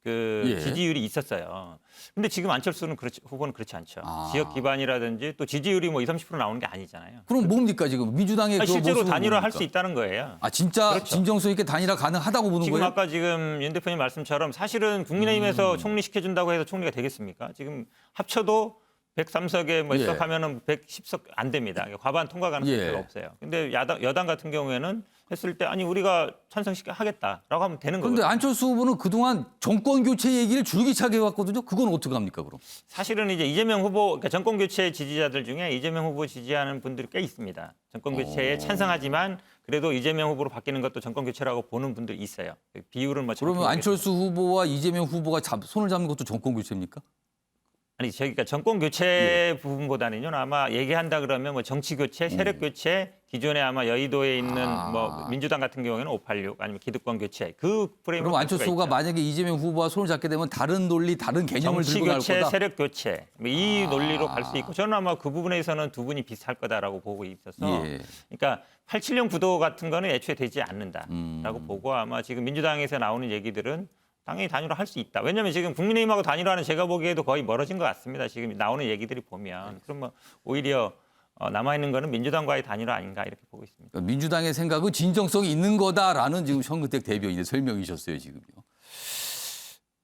지지율이 있었어요. 근데 지금 안철수는 후보는 그렇지 않죠. 지역 기반이라든지 또 지지율이 뭐 20, 30% 나오는 게 아니잖아요. 그럼 뭡니까 지금 민주당의 실제로 단일화할 수 있다는 거예요. 진짜 그렇죠. 진정성 있게 단일화 가능하다고 보는 지금 거예요? 아까 지금 윤 대표님 말씀처럼 사실은 국민의힘에서 총리시켜준다고 해서 총리가 되겠습니까? 지금 합쳐도 103석에 뭐 석 하면은 110석 안 됩니다. 과반 통과 가능성이 별로 없어요. 근데 여당 같은 경우에는 했을 때 아니 우리가 찬성하겠다라고 하면 되는 거거든요. 그런데 안철수 후보는 그동안 정권 교체 얘기를 줄기차게 해왔거든요. 그건 어떻게 합니까 그럼? 사실은 이제 이재명 후보, 그러니까 정권 교체 지지자들 중에 이재명 후보 지지하는 분들이 꽤 있습니다. 정권 교체에 찬성하지만 그래도 이재명 후보로 바뀌는 것도 정권 교체라고 보는 분들이 있어요. 비율은 뭐 그러면 안철수 후보와 이재명 후보가 손을 잡는 것도 정권 교체입니까? 아니, 그러니까 정권 교체 부분보다는요, 아마 얘기한다 그러면 뭐 정치 교체, 세력 교체, 기존에 아마 여의도에 있는 뭐 민주당 같은 경우에는 586 아니면 기득권 교체 그 프레임으로. 그럼 안철수 후보가 만약에 이재명 후보와 손을 잡게 되면 다른 논리, 다른 개념을 들고 나올 거다. 정치 교체, 세력 교체 이 논리로 갈 수 있고 저는 아마 그 부분에서는 두 분이 비슷할 거다라고 보고 있어서. 그러니까 87년 구도 같은 거는 애초에 되지 않는다라고 보고 아마 지금 민주당에서 나오는 얘기들은. 당연히 단일화 할 수 있다. 왜냐하면 지금 국민의힘하고 단일화는 제가 보기에도 거의 멀어진 것 같습니다. 지금 나오는 얘기들이 보면. 그러면 오히려 남아있는 거는 민주당과의 단일화 아닌가 이렇게 보고 있습니다. 그러니까 민주당의 생각은 진정성이 있는 거다라는 지금 정구택 대변인의 설명이셨어요. 지금요.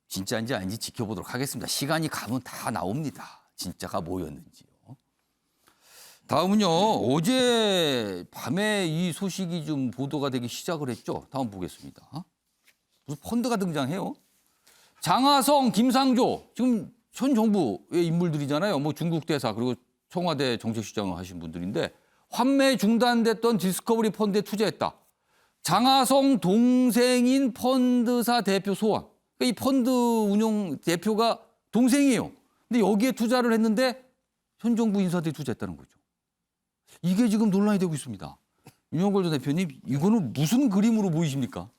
진짜인지 아닌지 지켜보도록 하겠습니다. 시간이 가면 다 나옵니다. 진짜가 뭐였는지요. 다음은요. 어제 밤에 이 소식이 좀 보도가 되기 시작을 했죠. 다음 보겠습니다. 무슨 펀드가 등장해요. 장하성, 김상조 지금 현 정부의 인물들이잖아요. 뭐 중국 대사 그리고 청와대 정책실장을 하신 분들인데 환매 중단됐던 디스커버리 펀드에 투자했다. 장하성 동생인 펀드사 대표 소환. 그러니까 이 펀드 운용 대표가 동생이에요. 근데 여기에 투자를 했는데 현 정부 인사들이 투자했다는 거죠. 이게 지금 논란이 되고 있습니다. 윤영걸 전 대표님, 이거는 무슨 그림으로 보이십니까?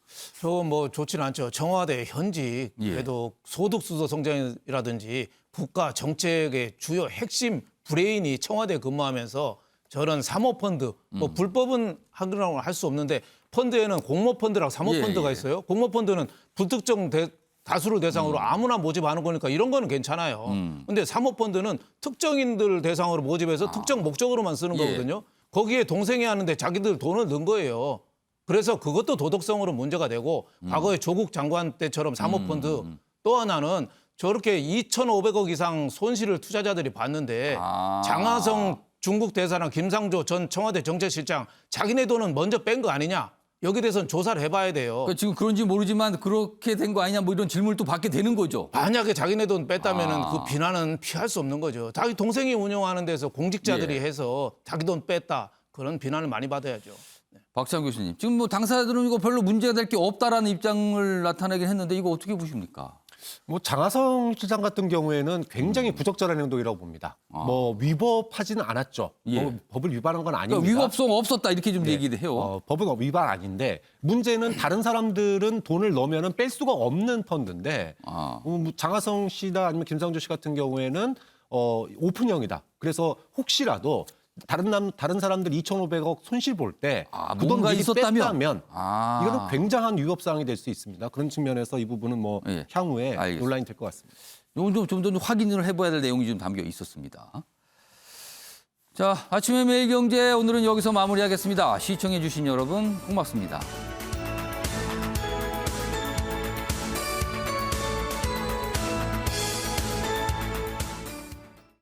저 뭐 좋지는 않죠. 청와대 현직 그래도 소득수도 성장이라든지 국가 정책의 주요 핵심 브레인이 청와대 근무하면서 저런 사모펀드, 뭐 불법은 하기라고 할 수 없는데 펀드에는 공모펀드라고 사모펀드가 있어요. 공모펀드는 불특정 다수를 대상으로 아무나 모집하는 거니까 이런 거는 괜찮아요. 근데 사모펀드는 특정인들 대상으로 모집해서 특정 목적으로만 쓰는 거거든요. 거기에 동생이 하는데 자기들 돈을 넣은 거예요. 그래서 그것도 도덕성으로 문제가 되고 과거에 조국 장관 때처럼 사모펀드 또 하나는 저렇게 2,500억 이상 손실을 투자자들이 봤는데 장하성 중국 대사랑 김상조 전 청와대 정책실장 자기네 돈은 먼저 뺀 거 아니냐? 여기에 대해서는 조사를 해봐야 돼요. 그러니까 지금 그런지 모르지만 그렇게 된 거 아니냐 뭐 이런 질문을 또 받게 되는 거죠. 만약에 자기네 돈 뺐다면은 그 비난은 피할 수 없는 거죠. 자기 동생이 운영하는 데서 공직자들이 해서 자기 돈 뺐다. 그런 비난을 많이 받아야죠. 박찬 교수님, 지금 뭐 당사자들은 이거 별로 문제가 될 게 없다라는 입장을 나타내긴 했는데 이거 어떻게 보십니까? 뭐 장하성 시장 같은 경우에는 굉장히 부적절한 행동이라고 봅니다. 뭐 위법하지는 않았죠. 뭐 법을 위반한 건 아닙니다. 그러니까 위법성 없었다 이렇게 좀 얘기를 해요. 법은 위반 아닌데 문제는 다른 사람들은 돈을 넣으면 뺄 수가 없는 펀드인데 장하성 씨나 아니면 김상조 씨 같은 경우에는 오픈형이다. 그래서 혹시라도 다른 사람들 2,500억 손실 볼 때 그 돈 미리 뺐다면 이거는 굉장한 위법 사항이 될 수 있습니다. 그런 측면에서 이 부분은 뭐 향후에 논란이 될 것 같습니다. 이건 좀 더 확인을 해봐야 될 내용이 좀 담겨 있었습니다. 자, 아침의 매일경제 오늘은 여기서 마무리하겠습니다. 시청해 주신 여러분 고맙습니다.